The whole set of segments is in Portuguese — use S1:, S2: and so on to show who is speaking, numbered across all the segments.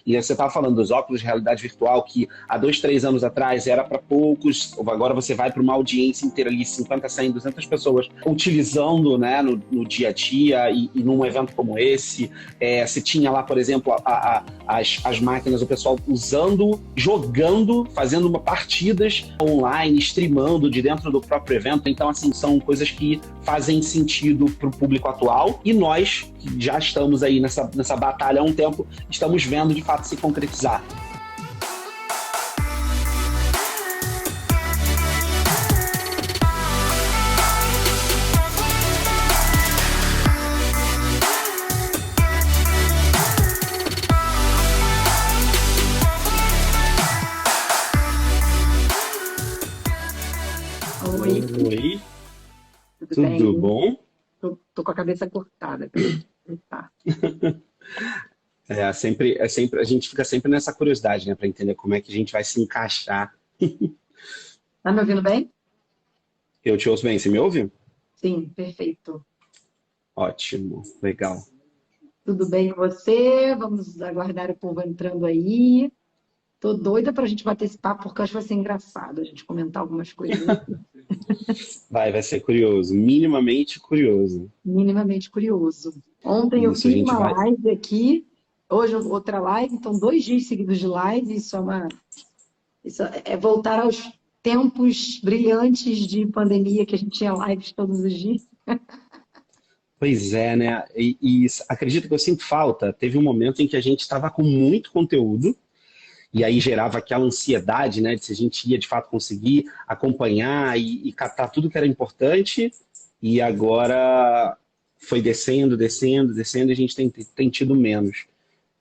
S1: E você estava falando dos óculos de realidade virtual, que há 2, 3 anos atrás era para poucos, agora você vai para uma audiência inteira ali, 50, 100, 200 pessoas utilizando, né, no dia a dia e num evento como esse. Você tinha lá, por exemplo, as máquinas, o pessoal usando, jogando, fazendo partidas online, streamando de dentro do próprio evento. Então, assim, são coisas que fazem sentido para o público atual, e nós, que já estamos aí nessa batalha há um tempo, estamos vendo de fato se concretizar.
S2: Oi,
S1: Oi,
S2: tudo
S1: tudo
S2: bem?
S1: bom?
S2: Tô com a cabeça cortada. Tá.
S1: A gente fica sempre nessa curiosidade, né, para entender como é que a gente vai se encaixar.
S2: Tá me ouvindo bem?
S1: Eu te ouço bem, você me ouve?
S2: Sim, perfeito.
S1: Ótimo, legal.
S2: Tudo bem com você? Vamos aguardar o povo entrando aí. Tô doida pra gente bater esse papo, porque eu acho que vai ser engraçado a gente comentar algumas coisas
S1: Vai ser curioso, minimamente curioso.
S2: minimamente curioso. Ontem eu
S1: Isso, a
S2: fiz
S1: gente
S2: uma
S1: vai.
S2: live aqui, hoje outra live, então 2 dias seguidos de live, isso é voltar aos tempos brilhantes de pandemia, que a gente tinha lives todos os dias.
S1: Pois é, né? E acredito que eu sinto falta. Teve um momento em que a gente estava com muito conteúdo, e aí gerava aquela ansiedade, né, de se a gente ia de fato conseguir acompanhar e captar tudo que era importante, e agora foi descendo, descendo, descendo, e a gente tem tido menos.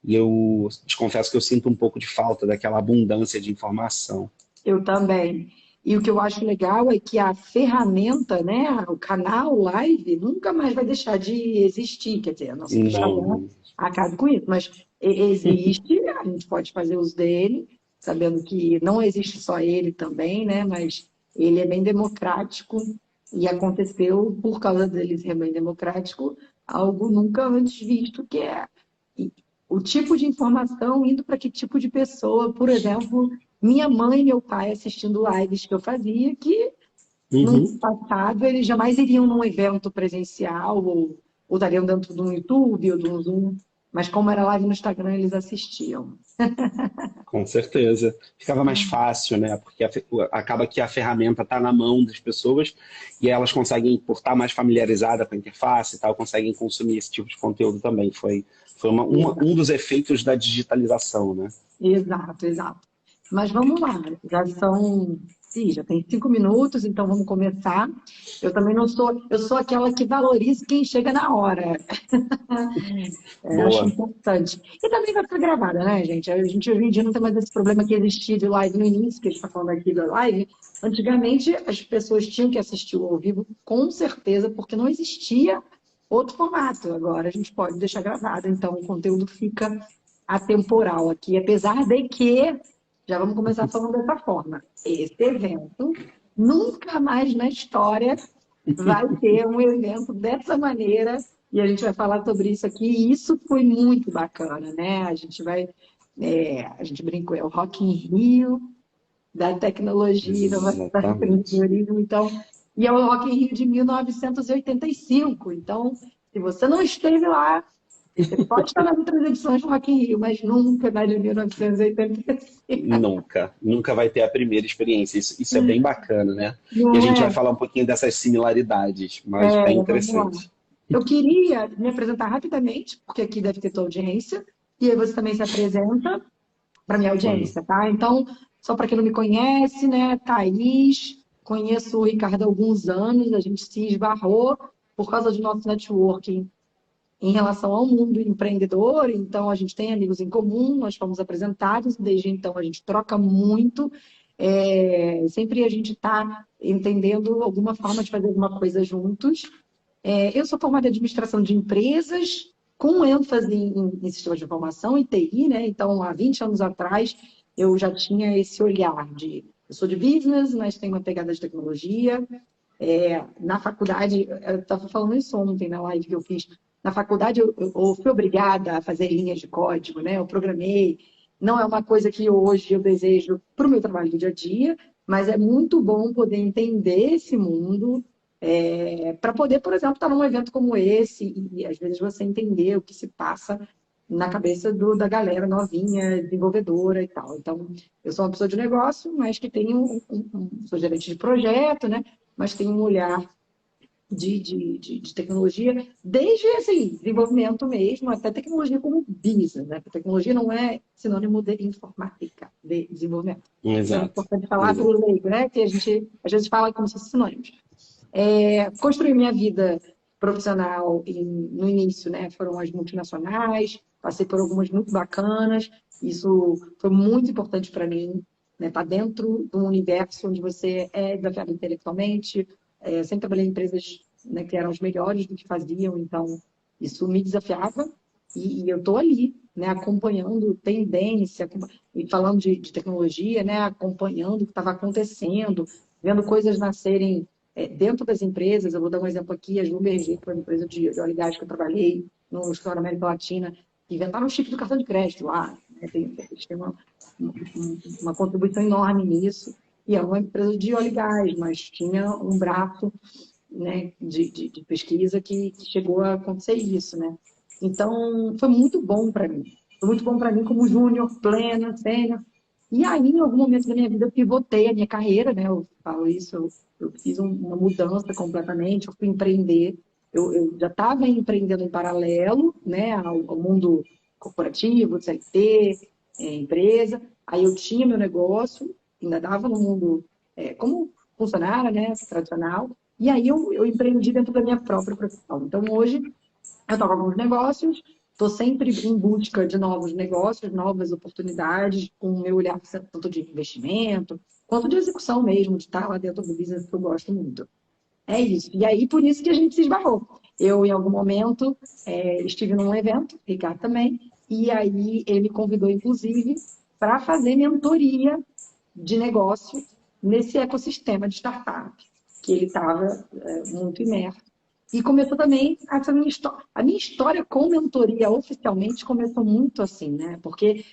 S1: E eu te confesso que eu sinto um pouco de falta daquela abundância de informação.
S2: Eu também. E o que eu acho legal é que a ferramenta, né, o canal live, nunca mais vai deixar de existir. Quer dizer, a não ser que o
S1: Não,
S2: Instagram
S1: não.
S2: acabe com isso, mas existe, a gente pode fazer uso dele, sabendo que não existe só ele também, né, mas ele é bem democrático e aconteceu, por causa dele ser bem democrático, algo nunca antes visto, que é o tipo de informação indo para que tipo de pessoa. Por exemplo, minha mãe e meu pai assistindo lives que eu fazia, que no
S1: Uhum.
S2: passado eles jamais iriam num evento presencial ou estariam dentro de um YouTube ou de um Zoom, mas como era live no Instagram, eles assistiam.
S1: Com certeza. Ficava mais fácil, né? Porque acaba que a ferramenta está na mão das pessoas e elas conseguem, por estar mais familiarizada com a interface e tal, conseguem consumir esse tipo de conteúdo também. Foi um dos efeitos da digitalização, né?
S2: Exato, exato. Mas vamos lá, já são. Sim, já tem 5 minutos, então vamos começar. Eu também não sou. Eu sou aquela que valoriza quem chega na hora. Acho
S1: Boa.
S2: importante. E também vai ficar gravada, né, gente? A gente hoje em dia não tem mais esse problema que existia de live no início, que a gente está falando aqui da live. Antigamente, as pessoas tinham que assistir o ao vivo, com certeza, porque não existia outro formato. Agora a gente pode deixar gravado, então o conteúdo fica atemporal aqui, apesar de que, já vamos começar falando dessa forma, esse evento nunca mais na história vai ter um evento dessa maneira, e a gente vai falar sobre isso aqui, e isso foi muito bacana, né? A gente brincou, é o Rock in Rio da tecnologia, inovação e
S1: Exatamente.
S2: empreendedorismo, então, e é o Rock in Rio de 1985, então, se você não esteve lá, você pode estar nas outras edições do Rock in Rio, mas nunca na de 1985.
S1: Nunca. Nunca vai ter a primeira experiência. Isso é bem bacana, né? E a
S2: Não
S1: gente vai
S2: é?
S1: falar um pouquinho dessas similaridades, mas bem
S2: Vamos lá.
S1: interessante.
S2: Eu queria me apresentar rapidamente, porque aqui deve ter tua audiência, e aí você também se apresenta para minha
S1: Claro.
S2: audiência, tá? Então, só para quem não me conhece, né, Thaís, conheço o Ricardo há alguns anos, a gente se esbarrou por causa do nosso networking em relação ao mundo empreendedor, então a gente tem amigos em comum, nós fomos apresentados, desde então a gente troca muito, sempre a gente está entendendo alguma forma de fazer alguma coisa juntos. Eu sou formada em administração de empresas, com ênfase em sistemas de informação e TI, né? Então, há 20 anos atrás, eu já tinha esse olhar de... Eu sou de business, mas tenho uma pegada de tecnologia. Na faculdade, eu estava falando isso ontem na live que eu fiz, na faculdade eu fui obrigada a fazer linhas de código, né? Eu programei, Não é uma coisa que hoje eu desejo para o meu trabalho do dia a dia, mas é muito bom poder entender esse mundo, para poder, por exemplo, estar num evento como esse e às vezes você entender o que se passa na cabeça da galera novinha, desenvolvedora e tal. Então, eu sou uma pessoa de negócio, mas que tem sou gerente de projeto, né? Mas tem um olhar de tecnologia, desde assim, desenvolvimento mesmo, até tecnologia como business, né? Porque tecnologia não é sinônimo de informática, de desenvolvimento. Então, é
S1: Exato.
S2: importante falar para o leigo, né? Que a gente às vezes fala como se fosse sinônimos. Construir minha vida profissional no início, né? Foram as multinacionais, passei por algumas muito bacanas, isso foi muito importante para mim, né? Tá dentro de um universo onde você é desafiado intelectualmente. Sempre trabalhei em empresas, né, que eram as melhores do que faziam, então isso me desafiava e eu estou ali, né, acompanhando tendência, e falando de tecnologia, né, acompanhando o que estava acontecendo, vendo coisas nascerem dentro das empresas. Eu vou dar um exemplo aqui: a Schlumberger, que foi uma empresa de óleo e gás que eu trabalhei no escritório da América Latina, que inventaram o chip do cartão de crédito lá, né, eles têm uma contribuição enorme nisso. E é uma empresa de óleo e gás, mas tinha um braço, né, de pesquisa que chegou a acontecer isso, né? Então, foi muito bom para mim. Foi muito bom para mim como júnior, plena, sênior. E aí, em algum momento da minha vida, eu pivotei a minha carreira, né? Eu falo isso, eu fiz uma mudança completamente, eu fui empreender. Eu já estava empreendendo em paralelo, né, ao mundo corporativo, CLT, empresa. Aí eu tinha meu negócio, ainda estava no mundo como funcionária, né, tradicional. E aí eu empreendi dentro da minha própria profissão. Então, hoje, eu toco alguns negócios, estou sempre em busca de novos negócios, novas oportunidades, com o meu olhar tanto de investimento, quanto de execução mesmo, de estar lá dentro do business que eu gosto muito. É isso. E aí, por isso que a gente se esbarrou. Eu, em algum momento, estive num evento, Ricardo também, e aí ele me convidou, inclusive, para fazer mentoria de negócio nesse ecossistema de startup, que ele estava muito imerso. E começou também essa minha história. A minha história com mentoria oficialmente começou muito assim, né? Porque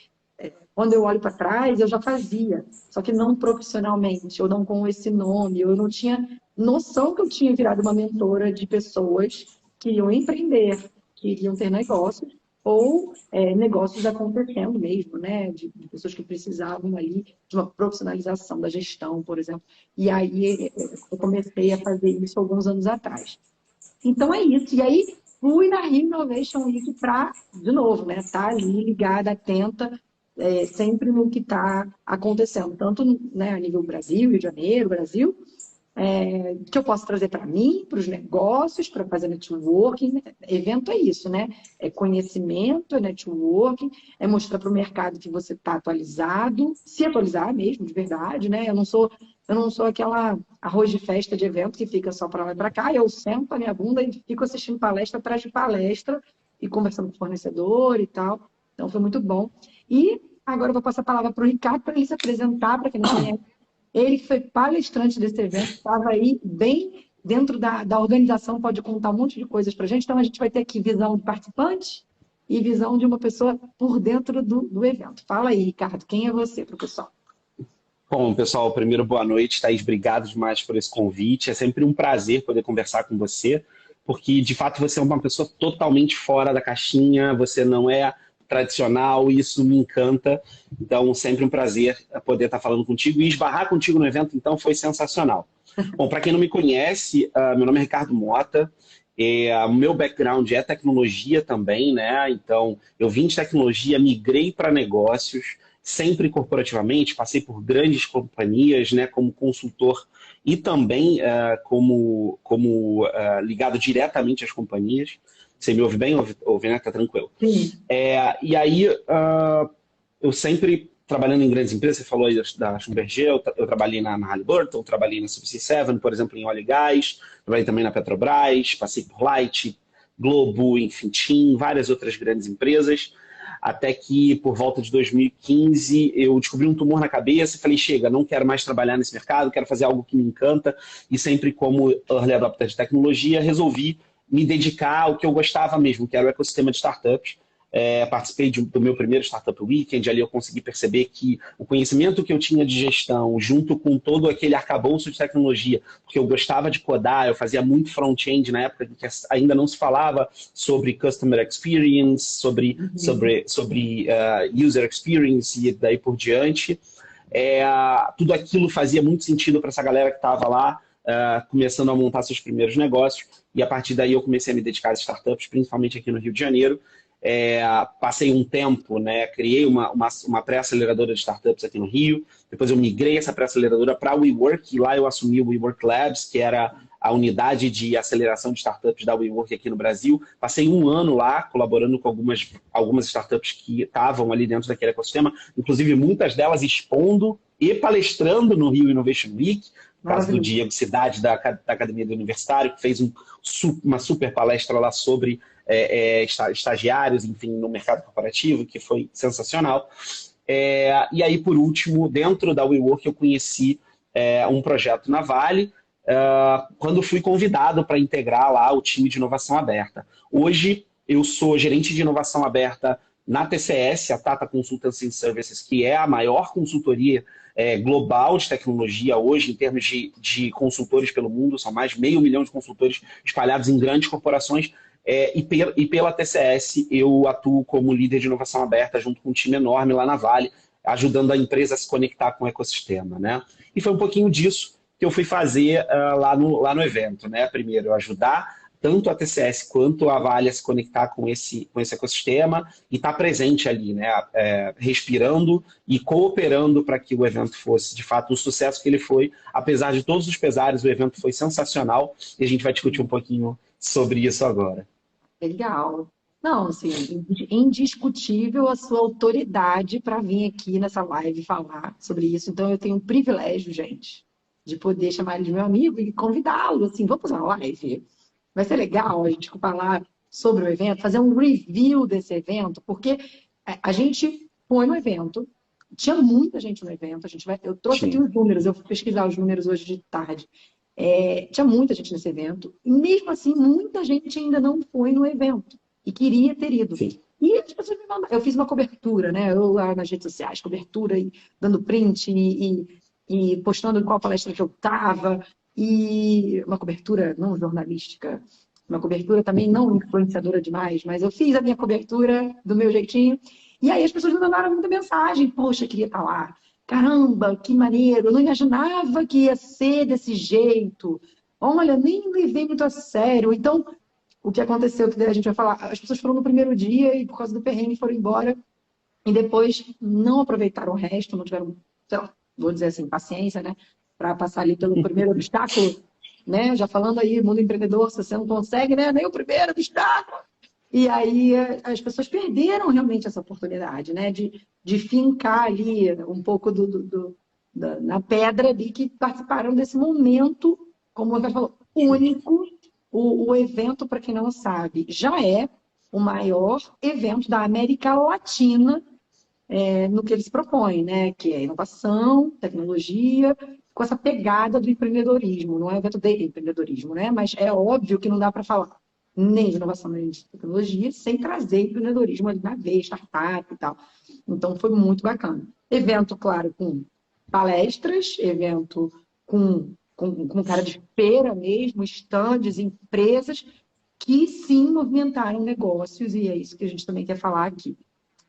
S2: quando eu olho para trás, eu já fazia, só que não profissionalmente, ou não com esse nome, eu não tinha noção que eu tinha virado uma mentora de pessoas que iriam empreender, que iriam ter negócios, ou negócios acontecendo mesmo, né? De pessoas que precisavam ali de uma profissionalização da gestão, por exemplo. E aí eu comecei a fazer isso alguns anos atrás. Então é isso. E aí fui na Rio Innovation Week para, de novo, né, estar ali ligada, atenta, sempre no que está acontecendo, tanto, né, a nível Brasil, Rio de Janeiro, Brasil, que eu posso trazer para mim, para os negócios, para fazer networking. Evento é isso, né? É conhecimento, é networking, é mostrar para o mercado que você está atualizado, se atualizar mesmo, de verdade, né? Eu não sou aquela arroz de festa de evento que fica só para lá e para cá. Eu sento a minha bunda e fico assistindo palestra atrás de palestra e conversando com o fornecedor e tal. Então, foi muito bom. E agora eu vou passar a palavra para o Ricardo para ele se apresentar, para quem não conhece. Ele que foi palestrante desse evento, estava aí bem dentro da organização, pode contar um monte de coisas para a gente. Então, a gente vai ter aqui visão de participante e visão de uma pessoa por dentro do evento. Fala aí, Ricardo, quem é você, professor?
S1: Bom, pessoal, primeiro, boa noite. Thaís, obrigado demais por esse convite. É sempre um prazer poder conversar com você, porque, de fato, você é uma pessoa totalmente fora da caixinha, você não é tradicional, e isso me encanta. Então, sempre um prazer poder estar falando contigo e esbarrar contigo no evento, então, foi sensacional. Bom, para quem não me conhece, meu nome é Ricardo Mota. O meu background é tecnologia também, né? Então, eu vim de tecnologia, migrei para negócios, sempre corporativamente, passei por grandes companhias, né, como consultor e também como ligado diretamente às companhias. Você me ouve bem? Ouve, né? Tá tranquilo.
S2: Sim.
S1: E aí, eu sempre trabalhando em grandes empresas, você falou aí da Schlumberger, eu trabalhei na Halliburton, trabalhei na Subsea 7, por exemplo, em óleo e gás, trabalhei também na Petrobras, passei por Light, Globo, enfim, TIM, várias outras grandes empresas, até que por volta de 2015 eu descobri um tumor na cabeça e falei, chega, não quero mais trabalhar nesse mercado, quero fazer algo que me encanta, e sempre como early adopter de tecnologia, resolvi me dedicar ao que eu gostava mesmo, que era o ecossistema de startups, participei do meu primeiro Startup Weekend, ali eu consegui perceber que o conhecimento que eu tinha de gestão, junto com todo aquele arcabouço de tecnologia, porque eu gostava de codar, eu fazia muito front-end na época em que ainda não se falava sobre Customer Experience, sobre User Experience e daí por diante. Tudo aquilo fazia muito sentido para essa galera que estava lá, começando a montar seus primeiros negócios, e a partir daí eu comecei a me dedicar às startups, principalmente aqui no Rio de Janeiro. Passei um tempo, né, criei uma pré-aceleradora de startups aqui no Rio, depois eu migrei essa pré-aceleradora para a WeWork, e lá eu assumi o WeWork Labs, que era a unidade de aceleração de startups da WeWork aqui no Brasil. Passei um ano lá, colaborando com algumas startups que estavam ali dentro daquele ecossistema, inclusive muitas delas expondo e palestrando no Rio Innovation Week, no caso do Diego Cidade, da Academia do Universitário, que fez uma super palestra lá sobre estagiários, enfim, no mercado corporativo, que foi sensacional. E aí, por último, dentro da WeWork, eu conheci um projeto na Vale, quando fui convidado para integrar lá o time de inovação aberta. Hoje, eu sou gerente de inovação aberta na TCS, a Tata Consultancy Services, que é a maior consultoria global de tecnologia hoje, em termos de consultores pelo mundo. São mais de 500 mil de consultores espalhados em grandes corporações. E pela TCS, eu atuo como líder de inovação aberta, junto com um time enorme lá na Vale, ajudando a empresa a se conectar com o ecossistema, né? E foi um pouquinho disso que eu fui fazer lá no evento, né? Primeiro, ajudar tanto a TCS quanto a Vale a se conectar com esse ecossistema e estar presente ali, né? Respirando e cooperando para que o evento fosse, de fato, o sucesso que ele foi. Apesar de todos os pesares, o evento foi sensacional e a gente vai discutir um pouquinho sobre isso agora.
S2: Legal. Não, assim, indiscutível a sua autoridade para vir aqui nessa live falar sobre isso. Então, eu tenho um privilégio, gente, de poder chamar ele de meu amigo e convidá-lo, assim, vamos para uma live. Vai ser legal a gente falar sobre o evento, fazer um review desse evento, porque a gente foi no evento, tinha muita gente no evento, eu trouxe aqui os números, eu fui pesquisar os números hoje de tarde. Tinha muita gente nesse evento, e mesmo assim, muita gente ainda não foi no evento e queria ter ido.
S1: Sim.
S2: E as pessoas me mandaram. Eu fiz uma cobertura, né? Eu lá nas redes sociais, cobertura, e dando print e postando em qual palestra que eu estava, e uma cobertura não jornalística, uma cobertura também não influenciadora demais, mas eu fiz a minha cobertura do meu jeitinho, e aí as pessoas me mandaram muita mensagem: poxa, queria estar lá. Caramba, que maneiro, eu não imaginava que ia ser desse jeito. Olha, nem levei muito a sério. Então, o que aconteceu, que a gente vai falar, as pessoas foram no primeiro dia e por causa do perrengue foram embora e depois não aproveitaram o resto, não tiveram, sei lá, vou dizer assim, paciência, né? Para passar ali pelo primeiro obstáculo, né? Já falando aí, mundo empreendedor, se você não consegue, né? Nem o primeiro obstáculo. E aí as pessoas perderam realmente essa oportunidade, né? De fincar ali um pouco na pedra ali, que participaram desse momento, como o André falou, único. O evento, para quem não sabe, já é o maior evento da América Latina no que eles propõem, né? Que é inovação, tecnologia, com essa pegada do empreendedorismo. Não é um evento de empreendedorismo, né? Mas é óbvio que não dá para falar nem de inovação, nem de tecnologia, sem trazer empreendedorismo ali na veia, startup e tal. Então, foi muito bacana. Evento, claro, com palestras, evento com cara de feira mesmo, estandes, empresas que sim movimentaram negócios, e é isso que a gente também quer falar aqui.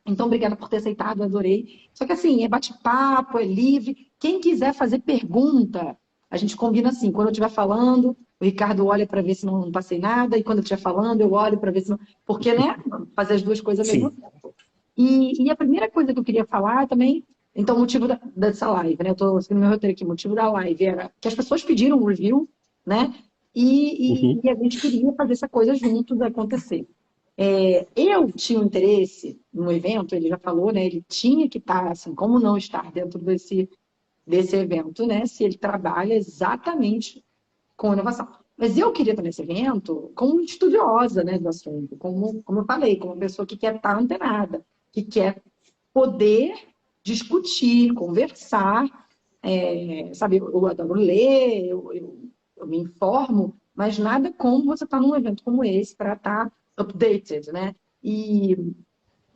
S2: Então, obrigada por ter aceitado, adorei. Só que assim, é bate-papo, é livre. Quem quiser fazer pergunta, a gente combina assim, quando eu estiver falando, o Ricardo olha para ver se não passei nada, e quando eu estiver falando, eu olho para ver se não... Porque, né? Fazer as duas coisas ao mesmo tempo. E a primeira coisa que eu queria falar também, então o motivo dessa live, né? Eu estou seguindo meu roteiro aqui, o motivo da live era que as pessoas pediram um review, né? E a gente queria fazer essa coisa juntos acontecer. Eu tinha um interesse no evento, ele já falou, né? Ele tinha que estar, assim, como não estar dentro desse evento, né? Se ele trabalha exatamente com inovação. Mas eu queria estar nesse evento como estudiosa, né, do assunto, como eu falei, como uma pessoa que quer estar antenada, que quer poder discutir, conversar, sabe, eu adoro ler, eu me informo, mas nada como você estar num evento como esse para estar updated, né? E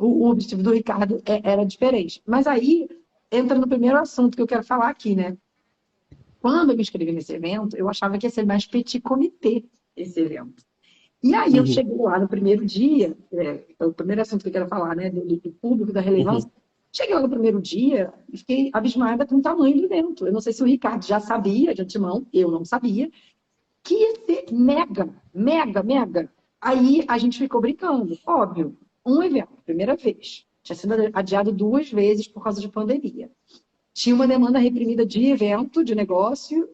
S2: o objetivo do Ricardo era diferente. Mas aí entra no primeiro assunto que eu quero falar aqui, né? Quando eu me inscrevi nesse evento, eu achava que ia ser mais petit comité esse evento. E aí eu
S1: Uhum,
S2: cheguei lá no primeiro dia, é o primeiro assunto que eu quero falar, né, do público, da
S1: uhum.
S2: relevância. Cheguei lá no primeiro dia e fiquei abismada com o tamanho do evento. Eu não sei se o Ricardo já sabia de antemão, eu não sabia, que ia ser mega, mega, mega. Aí a gente ficou brincando. Óbvio, um evento, primeira vez. Tinha sido adiado 2 vezes por causa de pandemia. Tinha uma demanda reprimida de evento, de negócio,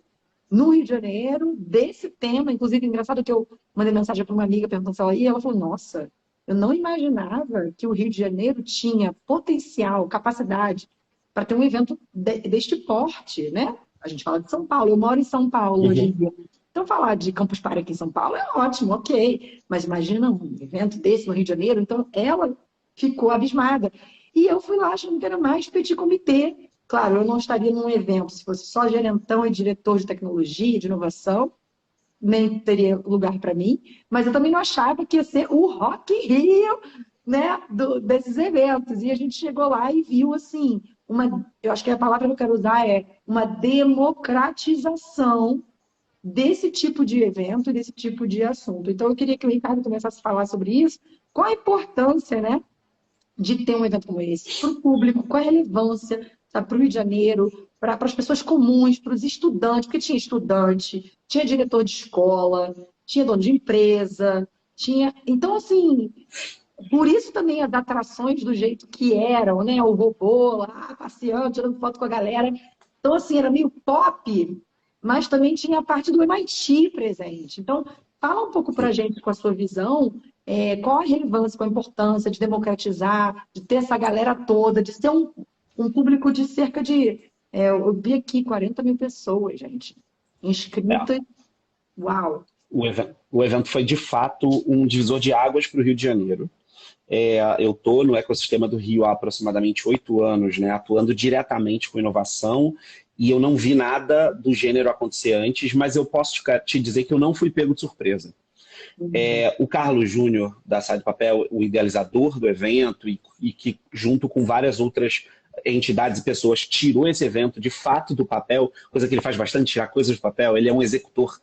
S2: no Rio de Janeiro, desse tema. Inclusive, engraçado que eu mandei mensagem para uma amiga perguntando se ela ia. Ela falou: Nossa, eu não imaginava que o Rio de Janeiro tinha potencial, capacidade para ter um evento deste porte, né? A gente fala de São Paulo. Eu moro em São Paulo hoje em
S1: Uhum.
S2: dia. Então, falar de Campus Party aqui em São Paulo é ótimo, ok. Mas imagina um evento desse no Rio de Janeiro. Então, ela ficou abismada. E eu fui lá achando que era mais petit comité. Claro, eu não estaria num evento se fosse só gerentão e diretor de tecnologia, de inovação, nem teria lugar para mim, mas eu também não achava que ia ser o Rock in Rio, né, desses eventos. E a gente chegou lá e viu, assim, eu acho que a palavra que eu quero usar é uma democratização desse tipo de evento, desse tipo de assunto. Então, eu queria que o Ricardo começasse a falar sobre isso, qual a importância, né, de ter um evento como esse para o público, qual a relevância para o Rio de Janeiro, para as pessoas comuns, para os estudantes, porque tinha estudante, tinha diretor de escola, tinha dono de empresa, tinha. Então, assim, por isso também as atrações do jeito que eram, né? O robô lá, passeando, tirando foto com a galera. Então, assim, era meio pop, mas também tinha a parte do MIT presente. Então, fala um pouco para a gente, com a sua visão, qual a relevância, qual a importância de democratizar, de ter essa galera toda, de ser um público de cerca de, eu vi aqui, 40 mil pessoas, gente,
S1: É,
S2: inscritas. Uau!
S1: o evento foi de fato um divisor de águas para o Rio de Janeiro. Eu estou no ecossistema do Rio há aproximadamente 8 anos, né, atuando diretamente com inovação, e eu não vi nada do gênero acontecer antes, mas eu posso te dizer que eu não fui pego de surpresa. O Carlos Júnior, da Sai do Papel, o idealizador do evento, e que, junto com várias outras entidades e pessoas, tirou esse evento de fato do papel, coisa que ele faz bastante, tirar coisas do papel. Ele é um executor.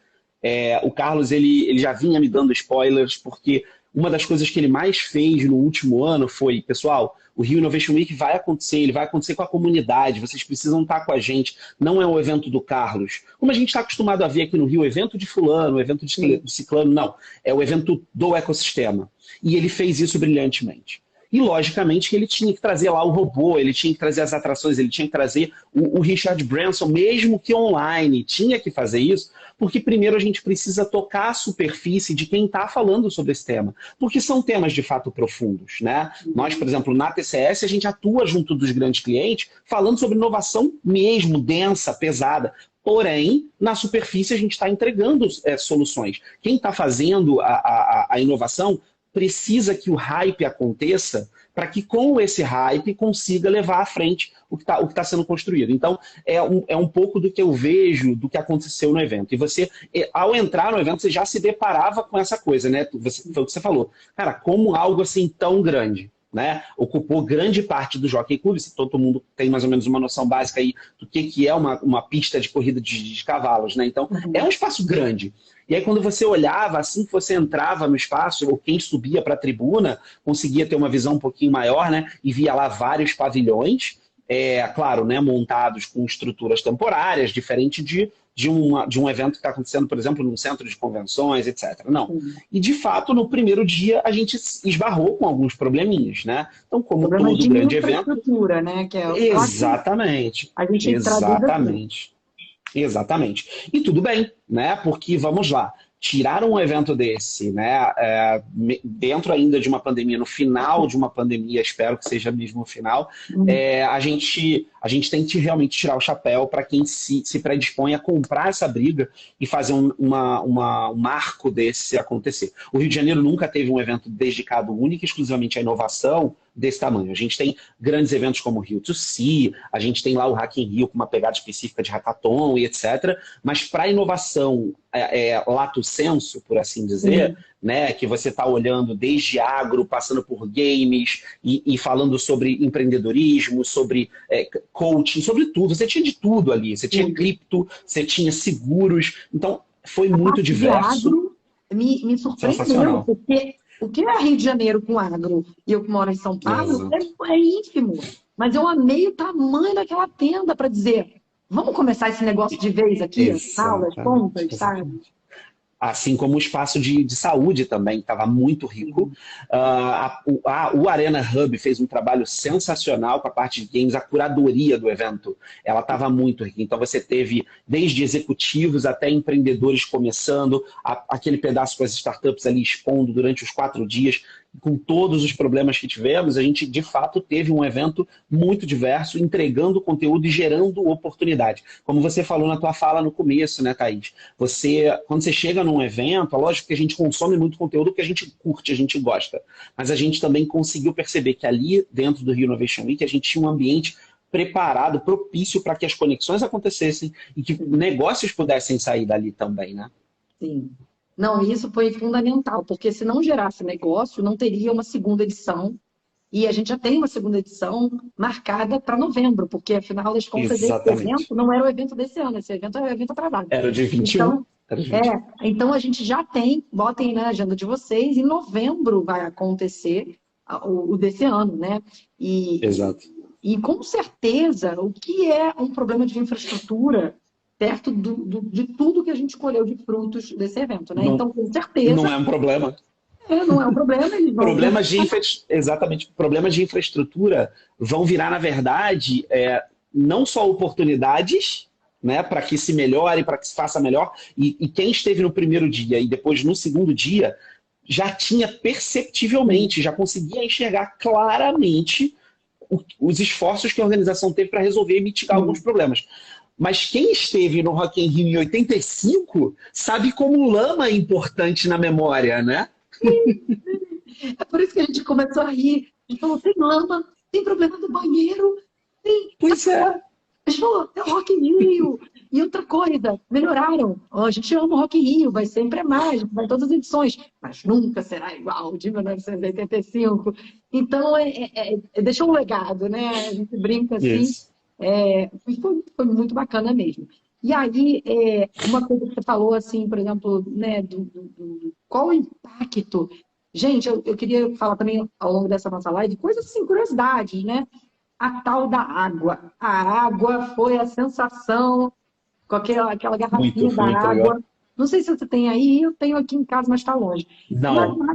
S1: O Carlos, ele já vinha me dando spoilers, porque uma das coisas que ele mais fez no último ano foi: pessoal, o Rio Innovation Week vai acontecer, ele vai acontecer com a comunidade, vocês precisam estar com a gente, não é o evento do Carlos. Como a gente está acostumado a ver aqui no Rio, o evento de fulano, o evento de ciclano, não, é o evento do ecossistema. E ele fez isso brilhantemente. E, logicamente, que ele tinha que trazer lá o robô, ele tinha que trazer as atrações, ele tinha que trazer o Richard Branson, mesmo que online, tinha que fazer isso, porque primeiro a gente precisa tocar a superfície de quem está falando sobre esse tema, porque são temas de fato profundos, né? Nós, por exemplo, na TCS, a gente atua junto dos grandes clientes, falando sobre inovação mesmo, densa, pesada. Porém, na superfície a gente está entregando soluções. Quem está fazendo a inovação precisa que o hype aconteça para que, com esse hype, consiga levar à frente o que tá sendo construído. Então, é um pouco do que eu vejo do que aconteceu no evento. E você, ao entrar no evento, você já se deparava com essa coisa, né? Foi o que você falou. Cara, como algo assim tão grande, né? Ocupou grande parte do Jockey Club, se todo mundo tem mais ou menos uma noção básica aí do que é uma pista de corrida de cavalos, né? Então, é um espaço grande. E aí, quando você olhava, assim que você entrava no espaço, ou quem subia para a tribuna, conseguia ter uma visão um pouquinho maior, né? E via lá vários pavilhões, claro, né, montados com estruturas temporárias, diferente de um evento que está acontecendo, por exemplo, num centro de convenções, etc. Não. E, de fato, no primeiro dia, a gente esbarrou com alguns probleminhas, né? Então, como
S2: Problema
S1: todo
S2: de
S1: grande evento...
S2: infraestrutura, né? Que eu acho que
S1: Exatamente.
S2: a gente traduz assim.
S1: Exatamente. Exatamente. E tudo bem, né? Porque, vamos lá, tirar um evento desse, né? Dentro ainda de uma pandemia, no final de uma pandemia, espero que seja mesmo o final, a gente tem que realmente tirar o chapéu para quem se predispõe a comprar essa briga e fazer um marco desse acontecer. O Rio de Janeiro nunca teve um evento dedicado único e exclusivamente à inovação desse tamanho. A gente tem grandes eventos como o Rio to See, a gente tem lá o Hack in Rio com uma pegada específica de hackathon e etc. Mas para inovação lato sensu, por assim dizer, né? Que você está olhando desde agro, passando por games e falando sobre empreendedorismo, sobre coaching, sobre tudo. Você tinha de tudo ali. Você tinha cripto, você tinha seguros. Então, foi
S2: A
S1: muito
S2: parte de
S1: diverso.
S2: agro me surpreendeu,
S1: Sensacional.
S2: porque o que é Rio de Janeiro com agro e eu que moro em São Paulo
S1: Exato.
S2: é ínfimo. Mas eu amei o tamanho daquela tenda para dizer, vamos começar esse negócio de vez aqui, as aulas,
S1: Exatamente,
S2: contas, sabe?
S1: exatamente. Assim como o espaço de saúde também estava muito rico. O Arena Hub fez um trabalho sensacional com a parte de games, a curadoria do evento. Ela estava muito rica. Então você teve desde executivos até empreendedores começando, aquele pedaço com as startups ali expondo durante os 4 dias. Com todos os problemas que tivemos, a gente de fato teve um evento muito diverso, entregando conteúdo e gerando oportunidade. Como você falou na tua fala no começo, né, Thaís? Quando você chega num evento, é lógico que a gente consome muito conteúdo que a gente curte, a gente gosta. Mas a gente também conseguiu perceber que ali, dentro do Rio Innovation Week, a gente tinha um ambiente preparado, propício para que as conexões acontecessem e que negócios pudessem sair dali também, né?
S2: Sim. Não, isso foi fundamental, porque se não gerasse negócio, não teria uma segunda edição. E a gente já tem uma segunda edição marcada para novembro, porque afinal das contas, esse
S1: Exatamente.
S2: evento não era o evento desse ano, esse evento é o evento atrasado.
S1: Era de 21.
S2: Então,
S1: Era de 21.
S2: então a gente já tem, botem na agenda de vocês, em novembro vai acontecer o desse ano, né?
S1: Exato.
S2: E com certeza, o que é um problema de infraestrutura perto de tudo que a gente escolheu de frutos desse evento, né?
S1: Não,
S2: Então, com certeza,
S1: não é um problema.
S2: não é um problema, eles vão...
S1: Exatamente. Problemas de infraestrutura vão virar, na verdade, não só oportunidades, né, para que se melhore, para que se faça melhor. E quem esteve no primeiro dia e depois no segundo dia já tinha perceptivelmente, já conseguia enxergar claramente os esforços que a organização teve para resolver e mitigar alguns problemas. Mas quem esteve no Rock in Rio em 85 sabe como lama é importante na memória, né?
S2: É por isso que a gente começou a rir. A gente falou, tem lama, tem problema do banheiro, tem...
S1: Pois é.
S2: A gente falou, é o Rock in Rio. E outra coisa, melhoraram. A gente ama o Rock in Rio, vai sempre mais, vai em todas as edições, mas nunca será igual de 1985. Então, deixou um legado, né? A gente brinca assim.
S1: Isso.
S2: Foi muito bacana mesmo. E aí, uma coisa que você falou, assim, por exemplo, né, qual o impacto? Gente, eu queria falar também ao longo dessa nossa live, coisas assim, curiosidades, né? A tal da água. A água foi a sensação com aquela garrafinha da água. Legal. Não sei se você tem aí, eu tenho aqui em casa, mas está longe.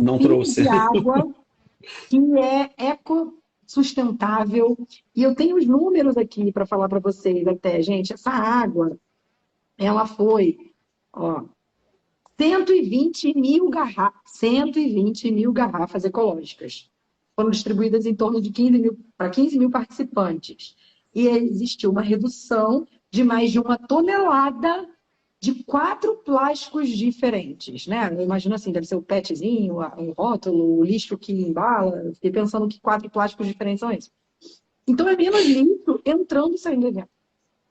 S1: Não trouxe.
S2: De água que é ecossustentável. E eu tenho os números aqui para falar para vocês até, gente. Essa água, ela foi, 120 mil garrafas ecológicas. Foram distribuídas em torno de 15 mil participantes. E existiu uma redução de mais de 1 tonelada de 4 plásticos diferentes, né? Eu imagino assim, deve ser o petzinho, o rótulo, o lixo que embala. Fiquei pensando que 4 plásticos diferentes são esses. Então é menos lixo entrando e saindo do evento.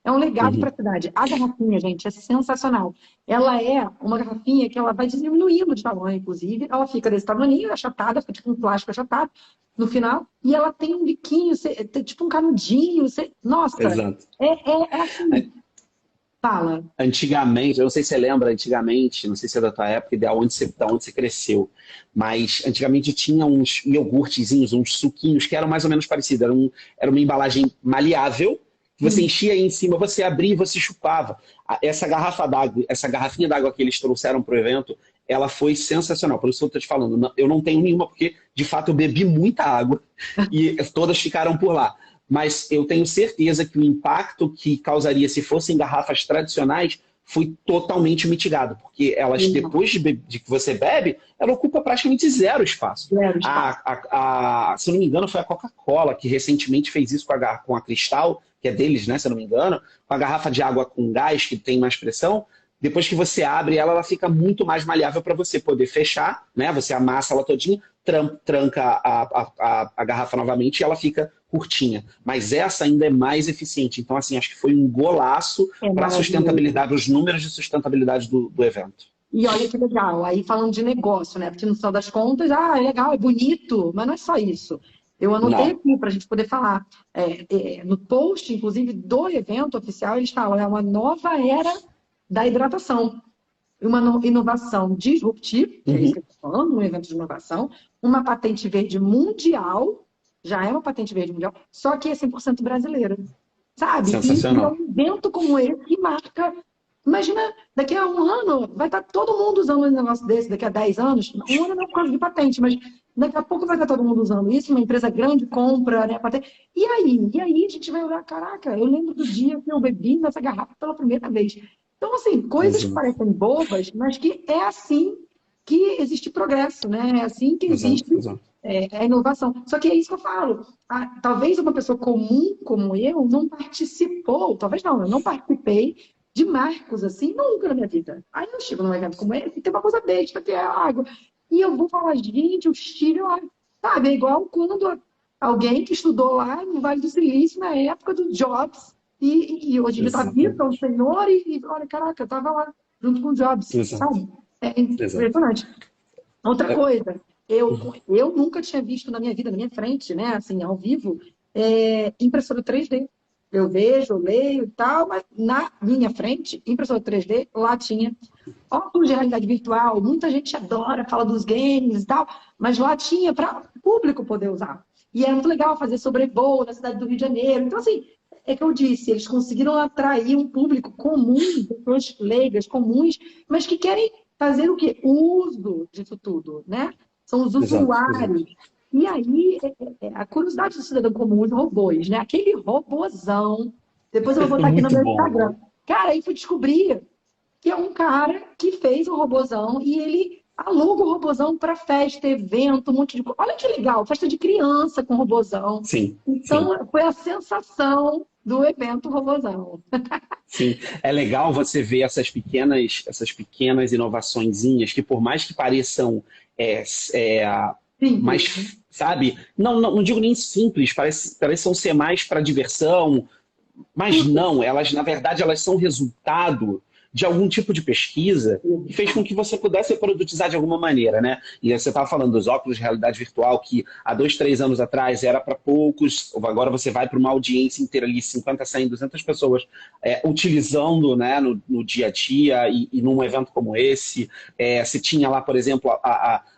S2: É um legado para a cidade. A garrafinha, gente, é sensacional. Ela é uma garrafinha que ela vai diminuindo de tamanho, inclusive. Ela fica desse tamanho, achatada, fica tipo um plástico achatado no final. E ela tem um biquinho, tipo um canudinho. Nossa,
S1: exato.
S2: É assim. Fala.
S1: Antigamente, eu não sei se você lembra, não sei se é da tua época e da onde você cresceu, mas antigamente tinha uns iogurtezinhos, uns suquinhos que eram mais ou menos parecidos. Era uma embalagem maleável, que você enchia aí em cima, você abria e você chupava. Essa garrafinha d'água que eles trouxeram para o evento, ela foi sensacional. Por isso eu estou te falando, eu não tenho nenhuma, porque de fato eu bebi muita água e todas ficaram por lá. Mas eu tenho certeza que o impacto que causaria se fossem garrafas tradicionais foi totalmente mitigado, porque elas, depois de que você bebe, ela ocupa praticamente zero espaço. Se eu não me engano, foi a Coca-Cola que recentemente fez isso com a Cristal, que é deles, né, se eu não me engano, com a garrafa de água com gás, que tem mais pressão. Depois que você abre ela, ela fica muito mais maleável para você poder fechar, né? Você amassa ela todinha, tranca a garrafa novamente e ela fica curtinha. Mas essa ainda é mais eficiente. Então, assim, acho que foi um golaço para a sustentabilidade, os números de sustentabilidade do evento.
S2: E olha que legal, aí falando de negócio, né? Porque no final das contas, é legal, é bonito, mas não é só isso. Eu anotei
S1: Não,
S2: aqui para a gente poder falar. No post, inclusive, do evento oficial, eles falam, é uma nova era da hidratação. Uma inovação disruptiva, que é isso que
S1: uhum.
S2: eu estou falando, um evento de inovação, uma patente verde mundial, já é uma patente verde mundial, só que é 100% brasileira, sabe? E é
S1: Sensacional.
S2: um evento como esse que marca. Imagina, daqui a um ano vai estar todo mundo usando um negócio desse, daqui a 10 anos. Um ano não é por causa de patente, mas daqui a pouco vai estar todo mundo usando isso, uma empresa grande compra, né, patente. E aí? E aí a gente vai olhar, caraca, eu lembro do dia que eu bebi nessa garrafa pela primeira vez. Então, assim, coisas que
S1: Exato,
S2: parecem bobas, mas que é assim que existe progresso, né? É assim que existe
S1: exato, exato.
S2: a inovação. Só que é isso que eu falo. Talvez uma pessoa comum como eu não participou, talvez não, eu não participei de marcos assim nunca na minha vida. Aí eu chego num evento como esse, tem uma coisa besta, que é a água. E eu vou falar, gente, o Chile, sabe, é igual quando alguém que estudou lá no Vale do Silício na época do Jobs e hoje ele está vivo, é um
S1: Exatamente.
S2: senhor, e olha, caraca, eu estava lá junto com o Jobs,
S1: Exato,
S2: sabe? É
S1: exato.
S2: impressionante. Outra
S1: É,
S2: coisa, eu nunca tinha visto na minha vida, na minha frente, né, assim, ao vivo, impressora 3D. Eu vejo, eu leio e tal, mas na minha frente, impressora 3D, lá tinha óculos de realidade virtual. Muita gente adora, fala dos games e tal, mas lá tinha para o público poder usar. E é muito legal fazer sobrevoo na cidade do Rio de Janeiro. Então, assim, é que eu disse, eles conseguiram atrair um público comum, pessoas leigas, comuns, mas que querem fazer o quê? Uso disso tudo, né? São os
S1: exato, exato.
S2: usuários. E aí, a curiosidade do cidadão comum, os robôs, né? Aquele robozão. Depois eu vou botar aqui no
S1: Muito
S2: meu
S1: bom,
S2: Instagram.
S1: né?
S2: Cara, aí fui descobrir que é um cara que fez um robozão e ele aluga o robozão para festa, evento, um monte de coisa. Olha que legal, festa de criança com robozão.
S1: Sim, sim.
S2: Então, foi a sensação do evento robozão.
S1: Sim, é legal você ver essas pequenas inovaçõezinhas que, por mais que pareçam
S2: Simples, né?
S1: mais, sabe? Não digo nem simples, parecem ser mais para diversão, mas não, elas, na verdade, elas são resultado de algum tipo de pesquisa que fez com que você pudesse produtizar de alguma maneira, né? E você estava falando dos óculos de realidade virtual, que há 2, 3 anos atrás era para poucos, agora você vai para uma audiência inteira ali, 50, 100, 200 pessoas utilizando, né, no dia a dia e num evento como esse. Você tinha lá, por exemplo,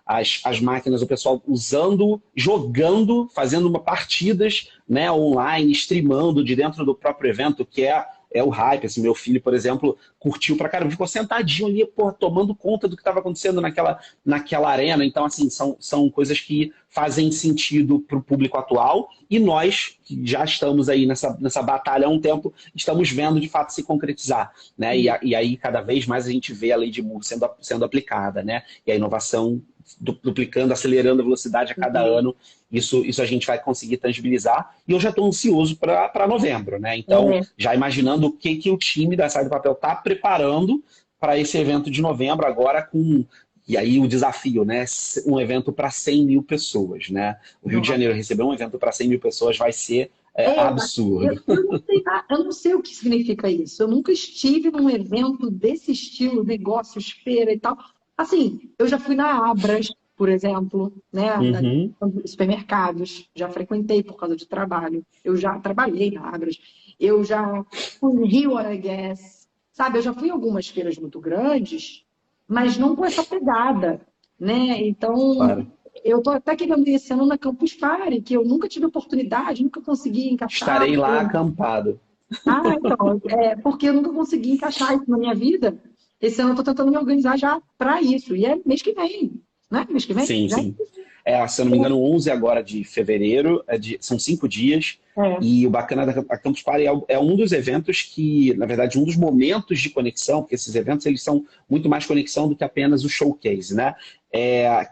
S1: as máquinas, o pessoal usando, jogando, fazendo partidas, né, online, streamando de dentro do próprio evento, que é o hype. Assim, meu filho, por exemplo, curtiu pra caramba, ficou sentadinho ali, pô, tomando conta do que estava acontecendo naquela arena. Então, assim, são coisas que fazem sentido para o público atual e nós, que já estamos aí nessa batalha há um tempo, estamos vendo de fato se concretizar, né? E aí, cada vez mais a gente vê a lei de Moore sendo aplicada, né? E a inovação duplicando, acelerando a velocidade a cada ano. Isso a gente vai conseguir tangibilizar. E eu já estou ansioso para novembro, né? Então,
S2: É,
S1: já imaginando o que o time da Sai do Papel está preparando para esse evento de novembro, agora com. E aí o desafio, né? Um evento para 100 mil pessoas, né? O Rio de
S2: nossa.
S1: Janeiro receber um evento para 100 mil pessoas vai ser
S2: É,
S1: absurdo.
S2: eu não sei o que significa isso. Eu nunca estive num evento desse estilo, negócios, feira e tal. Assim, eu já fui na Abras, por exemplo, né,
S1: Uhum.
S2: supermercados, já frequentei por causa de trabalho. Eu já trabalhei na Abras. Eu já fui no Rio Oil and Gas, sabe? Eu já fui em algumas feiras muito grandes, mas não com essa pegada, né? Então,
S1: Claro.
S2: eu estou até querendo ir esse ano na Campus Party, que eu nunca tive oportunidade, nunca consegui encaixar.
S1: Estarei lá acampado.
S2: Então, porque eu nunca consegui encaixar isso na minha vida. Esse ano eu estou tentando me organizar já para isso. E é mês que vem, né? Mês que vem?
S1: Sim,
S2: Já?
S1: sim. Se eu não me engano, 11 agora de fevereiro, são 5 dias,
S2: É.
S1: e o bacana da Campus Party é um dos eventos que, na verdade, um dos momentos de conexão, porque esses eventos eles são muito mais conexão do que apenas o showcase, né?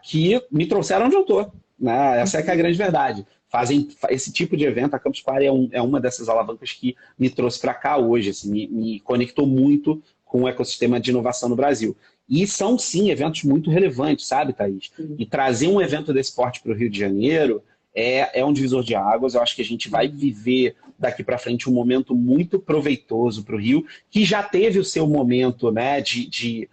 S1: Que me trouxeram onde eu estou, né? Essa é que é a grande verdade. Fazem esse tipo de evento, a Campus Party é uma dessas alavancas que me trouxe para cá hoje, assim, me conectou muito com o ecossistema de inovação no Brasil. E são, sim, eventos muito relevantes, sabe, Thaís? E trazer um evento desse porte para o Rio de Janeiro é um divisor de águas. Eu acho que a gente vai viver daqui para frente um momento muito proveitoso para o Rio, que já teve o seu momento, né, de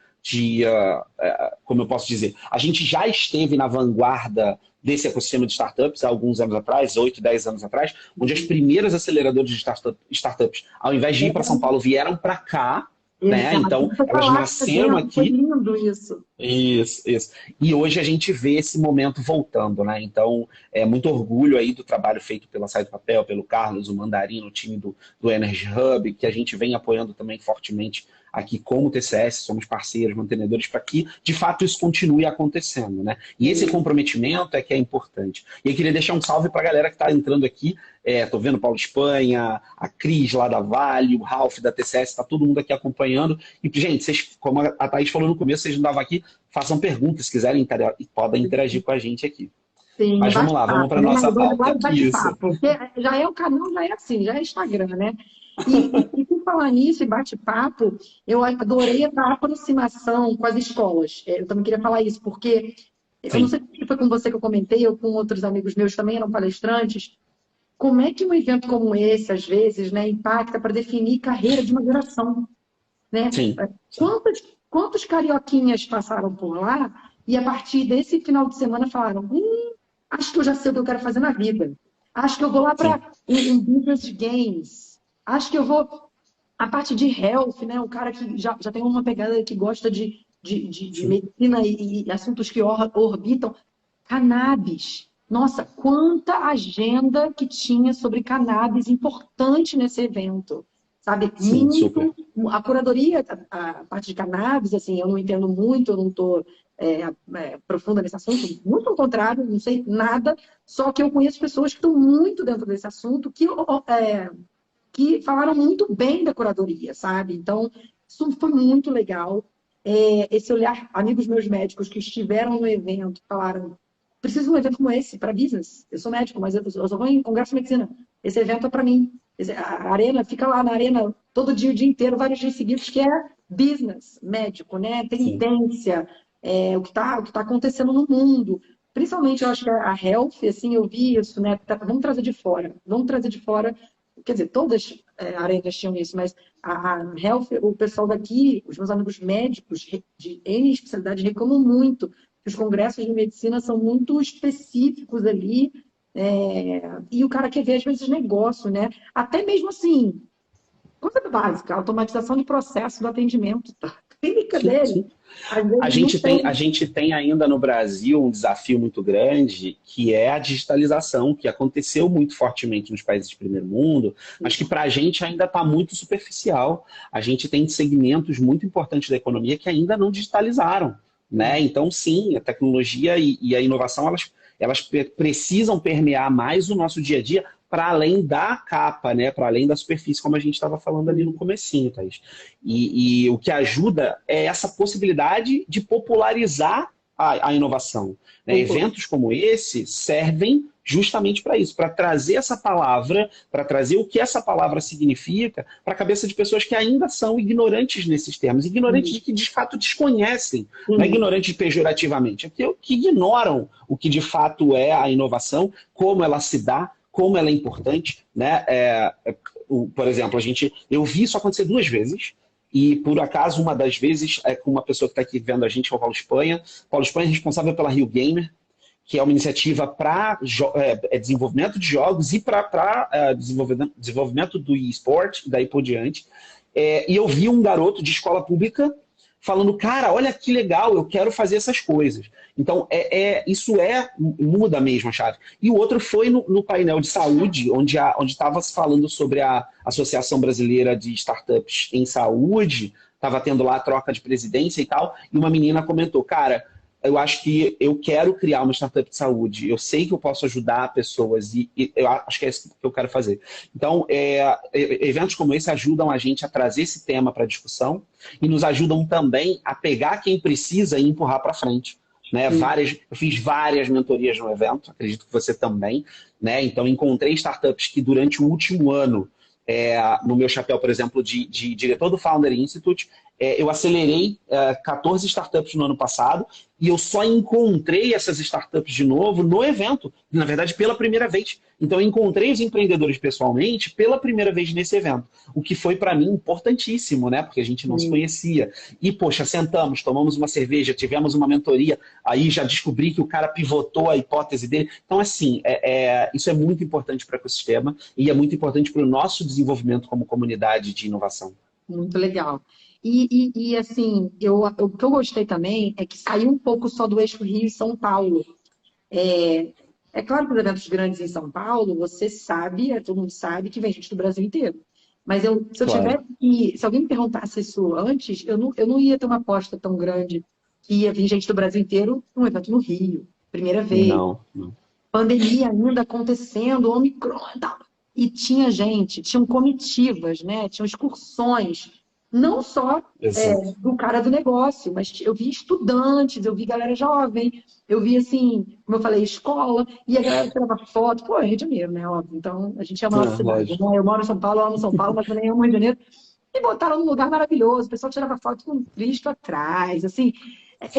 S1: como eu posso dizer, a gente já esteve na vanguarda desse ecossistema de startups há alguns anos atrás, 8, 10 anos atrás, onde as primeiras aceleradoras de startups, ao invés de ir para São Paulo, vieram para cá, né? Então, elas nasceram aqui.
S2: Foi lindo isso.
S1: Isso. E hoje a gente vê esse momento voltando, né? Então, é muito orgulho aí do trabalho feito pela Sai do Papel, pelo Carlos, o Mandarino, o time do Energy Hub, que a gente vem apoiando também fortemente aqui como TCS, somos parceiros, mantenedores, para que, de fato, isso continue acontecendo, né? E esse comprometimento é que é importante. E eu queria deixar um salve para a galera que está entrando aqui. Tô vendo o Paulo Espanha, a Cris lá da Vale, o Ralph da TCS, está todo mundo aqui acompanhando. E, gente, vocês, como a Thaís falou no começo, vocês não estavam aqui, façam perguntas, se quiserem, podem interagir com a gente aqui.
S2: Sim,
S1: mas vamos lá, vamos para a nossa pauta.
S2: Já é o canal, já é assim, já é Instagram, né? E por falar nisso, e bate-papo, eu adorei a aproximação com as escolas. Eu também queria falar isso, porque eu não sei se foi com você que eu comentei, ou com outros amigos meus também eram palestrantes. Como é que um evento como esse, às vezes, né, impacta para definir carreira de uma geração? Né?
S1: Sim.
S2: Quantos carioquinhas passaram por lá e a partir desse final de semana falaram: acho que eu já sei o que eu quero fazer na vida. Acho que eu vou lá para um business de games. Acho que eu vou... A parte de health, né? O cara que já tem uma pegada que gosta de medicina e assuntos que orbitam. Cannabis. Nossa, quanta agenda que tinha sobre cannabis importante nesse evento. Sabe?
S1: Sim, super.
S2: A curadoria, a parte de cannabis, assim, eu não entendo muito, eu não estou profunda nesse assunto, muito ao contrário, não sei nada, só que eu conheço pessoas que estão muito dentro desse assunto, que falaram muito bem da curadoria, sabe? Então, isso foi muito legal. Esse olhar, amigos meus médicos que estiveram no evento, falaram: preciso de um evento como esse para business. Eu sou médico, mas eu só vou em congresso de medicina. Esse evento é para mim. A arena, fica lá na arena todo dia, o dia inteiro, vários dias seguidos, que é business médico, né? Tendência, o que tá acontecendo no mundo. Principalmente, eu acho que a health, assim, eu vi isso, né? Vamos trazer de fora. Quer dizer, todas arenas tinham isso, mas a health, o pessoal daqui, os meus amigos médicos de N especialidades reclamam muito que os congressos de medicina são muito específicos ali, e o cara quer ver, às vezes, negócio, né? Até mesmo assim, coisa básica, automatização de processo do atendimento, tá? Clínica dele.
S1: Sim. A gente tem ainda no Brasil um desafio muito grande, que é a digitalização, que aconteceu muito fortemente nos países de primeiro mundo, mas que para a gente ainda está muito superficial. A gente tem segmentos muito importantes da economia que ainda não digitalizaram, né? Então, sim, a tecnologia e a inovação, elas precisam permear mais o nosso dia a dia, para além da capa, né? Para além da superfície, como a gente estava falando ali no comecinho, Thaís. E o que ajuda é essa possibilidade de popularizar a inovação. Né? Eventos como esse servem justamente para isso, para trazer essa palavra, para trazer o que essa palavra significa para a cabeça de pessoas que ainda são ignorantes nesses termos, ignorantes de que de fato desconhecem, não é ignorantes pejorativamente, é que ignoram o que de fato é a inovação, como ela se dá, como ela é importante, né? Por exemplo, eu vi isso acontecer 2 vezes, e por acaso uma das vezes é com uma pessoa que está aqui vendo a gente, que é o Paulo Espanha. Paulo Espanha é responsável pela Rio Gamer, que é uma iniciativa para desenvolvimento de jogos e para desenvolvimento do e-sport, daí por diante. E eu vi um garoto de escola pública falando: cara, olha que legal, eu quero fazer essas coisas. Então, isso muda mesmo a chave. E o outro foi no painel de saúde, onde estava se falando sobre a Associação Brasileira de Startups em Saúde, estava tendo lá a troca de presidência e tal, e uma menina comentou: cara, eu acho que eu quero criar uma startup de saúde, eu sei que eu posso ajudar pessoas e eu acho que é isso que eu quero fazer. Então, eventos como esse ajudam a gente a trazer esse tema para a discussão e nos ajudam também a pegar quem precisa e empurrar para frente. Né? Eu fiz várias mentorias no evento, acredito que você também. Né? Então, encontrei startups que durante o último ano, no meu chapéu, por exemplo, de diretor do Founder Institute, eu acelerei 14 startups no ano passado e eu só encontrei essas startups de novo no evento, na verdade pela primeira vez. Então eu encontrei os empreendedores pessoalmente pela primeira vez nesse evento, o que foi para mim importantíssimo, né? Porque a gente não se conhecia. E, poxa, sentamos, tomamos uma cerveja, tivemos uma mentoria, aí já descobri que o cara pivotou a hipótese dele. Então, assim, isso é muito importante para o ecossistema e é muito importante para o nosso desenvolvimento como comunidade de inovação.
S2: Muito legal. Assim, o que eu gostei também é que saiu um pouco só do eixo Rio e São Paulo. É claro que os eventos grandes em São Paulo, você sabe, todo mundo sabe que vem gente do Brasil inteiro. Mas se alguém me perguntasse isso antes, eu não ia ter uma aposta tão grande que ia vir gente do Brasil inteiro num evento no Rio, primeira vez.
S1: Não.
S2: Pandemia ainda acontecendo, Omicron e tal. E tinham comitivas, né? Tinham excursões, não só do cara do negócio, mas eu vi estudantes, eu vi galera jovem, eu vi, assim, como eu falei, escola, e a galera tirava foto. Pô, é Rio de Janeiro, né? Óbvio. Então, a gente ama a nossa cidade, né? Eu moro em São Paulo, eu amo São Paulo, mas também amo Rio de Janeiro. E botaram num lugar maravilhoso, o pessoal tirava foto com um Cristo atrás, assim,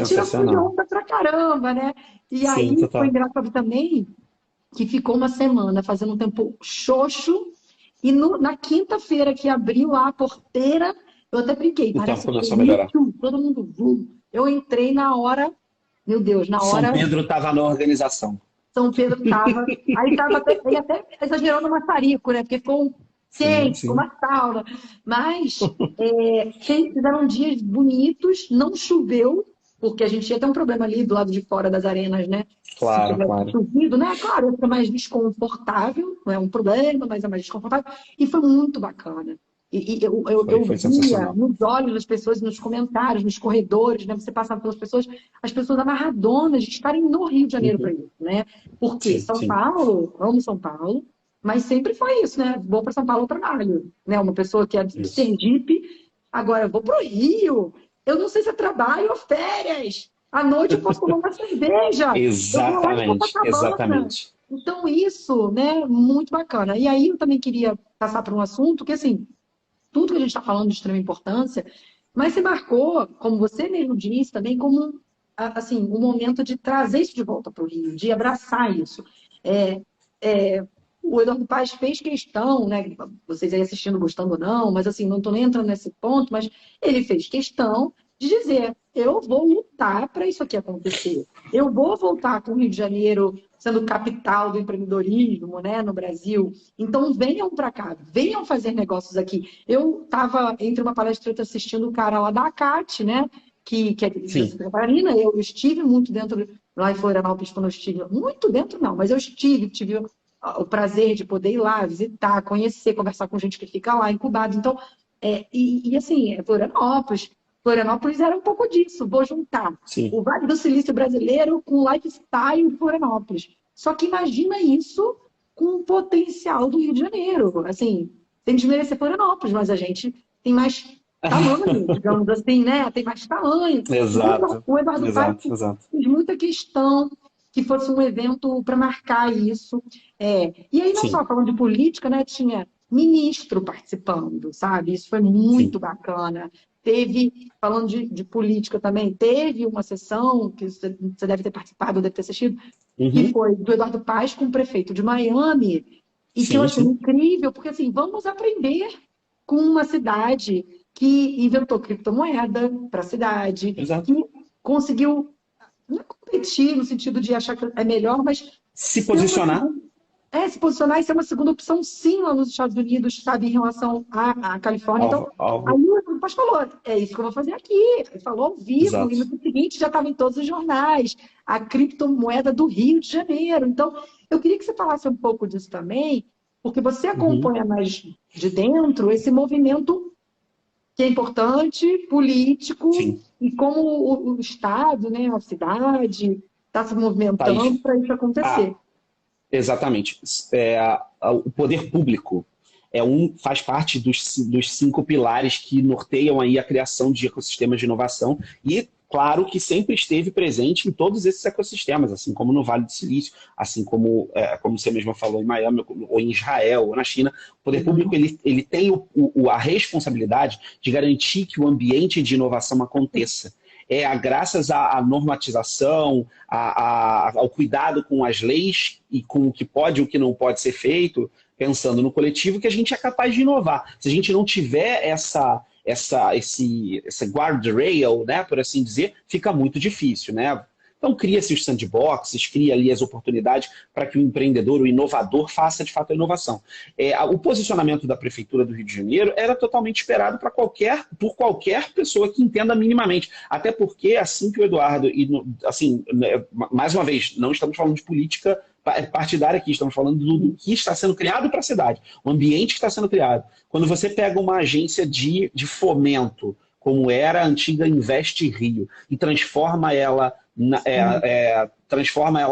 S2: tiração de onda pra caramba, né? E
S1: Sim,
S2: aí
S1: total.
S2: foi engraçado também que ficou uma semana fazendo um tempo xoxo, e na quinta-feira que abriu a porteira, eu até brinquei, parece que
S1: começou a melhorar.
S2: todo mundo. Eu entrei na hora, meu Deus, na hora.
S1: São Pedro estava na organização.
S2: São Pedro estava. Aí estava até exagerando o maçarico, né? Porque ficou quente, ficou uma sauna. Mas fizeram dias bonitos, não choveu, porque a gente ia ter um problema ali do lado de fora das arenas, né?
S1: Claro,
S2: Se tivesse
S1: claro.
S2: chovido, né? Claro, fica mais desconfortável, não é um problema, mas é mais desconfortável. E foi muito bacana. Eu via nos olhos das pessoas, nos comentários, nos corredores, né? Você passava pelas pessoas, as pessoas amarradonas de estarem no Rio de Janeiro para isso, né? Porque São Paulo, amo São Paulo, mas sempre foi isso, né? Vou para São Paulo ao trabalho, né? Uma pessoa que é de Sergipe, agora eu vou para o Rio. Eu não sei se é trabalho ou férias. À noite eu posso tomar uma cerveja.
S1: Exatamente.
S2: Então, isso, né, muito bacana. E aí eu também queria passar para um assunto que, assim, tudo que a gente está falando de extrema importância, mas se marcou, como você mesmo disse, também como assim, um momento de trazer isso de volta para o Rio, de abraçar isso. O Eduardo Paes fez questão, né? Vocês aí assistindo, gostando ou não, mas assim, não estou nem entrando nesse ponto, mas ele fez questão de dizer: eu vou lutar para isso aqui acontecer. Eu vou voltar com o Rio de Janeiro sendo capital do empreendedorismo, né, no Brasil. Então, venham para cá, venham fazer negócios aqui. Eu estava entre uma palestra assistindo o cara lá da ACAT, né, que é de Santa Catarina. Eu estive muito dentro, lá em Florianópolis, quando eu estive, muito dentro não, mas eu tive o prazer de poder ir lá, visitar, conhecer, conversar com gente que fica lá, incubado. Então, assim, Florianópolis. Florianópolis era um pouco disso, vou juntar o Vale do Silício brasileiro com o lifestyle de Florianópolis. Só que imagina isso com o potencial do Rio de Janeiro. Assim, sem desmerecer Florianópolis, mas a gente tem mais tamanho, digamos assim, né? Tem mais tamanho.
S1: Exato.
S2: O Eduardo Paes fez muita questão que fosse um evento para marcar isso. E aí, não só falando de política, né? Tinha ministro participando, sabe? Isso foi muito bacana. Teve, falando de política também, teve uma sessão que você deve ter participado, deve ter assistido, que foi do Eduardo Paes com o prefeito de Miami, e que eu achei incrível, porque assim, vamos aprender com uma cidade que inventou criptomoeda para a cidade, que conseguiu não competir no sentido de achar que é melhor, mas
S1: se posicionar.
S2: Se posicionar e ser uma segunda opção, sim, lá nos Estados Unidos, sabe, em relação à Califórnia. Então, aí o Paes falou: é isso que eu vou fazer aqui. Ele falou ao vivo, e no dia seguinte já estava em todos os jornais, a criptomoeda do Rio de Janeiro. Então, eu queria que você falasse um pouco disso também, porque você acompanha mais de dentro esse movimento que é importante, político, e como o Estado, né, a cidade, está se movimentando para isso acontecer.
S1: Exatamente. O poder público faz parte dos 5 pilares que norteiam aí a criação de ecossistemas de inovação e claro que sempre esteve presente em todos esses ecossistemas, assim como no Vale do Silício, assim como, como você mesma falou, em Miami, ou em Israel, ou na China. O poder público ele tem a responsabilidade de garantir que o ambiente de inovação aconteça. Graças à normatização, ao cuidado com as leis e com o que pode e o que não pode ser feito, pensando no coletivo, que a gente é capaz de inovar. Se a gente não tiver esse guardrail, né, por assim dizer, fica muito difícil, né? Então cria-se os sandboxes, cria ali as oportunidades para que o empreendedor, o inovador, faça de fato a inovação. O posicionamento da Prefeitura do Rio de Janeiro era totalmente esperado por qualquer pessoa que entenda minimamente. Até porque, assim que o Eduardo, assim, mais uma vez, não estamos falando de política partidária aqui, estamos falando do que está sendo criado para a cidade, o ambiente que está sendo criado. Quando você pega uma agência de fomento, como era a antiga Invest Rio, e transforma ela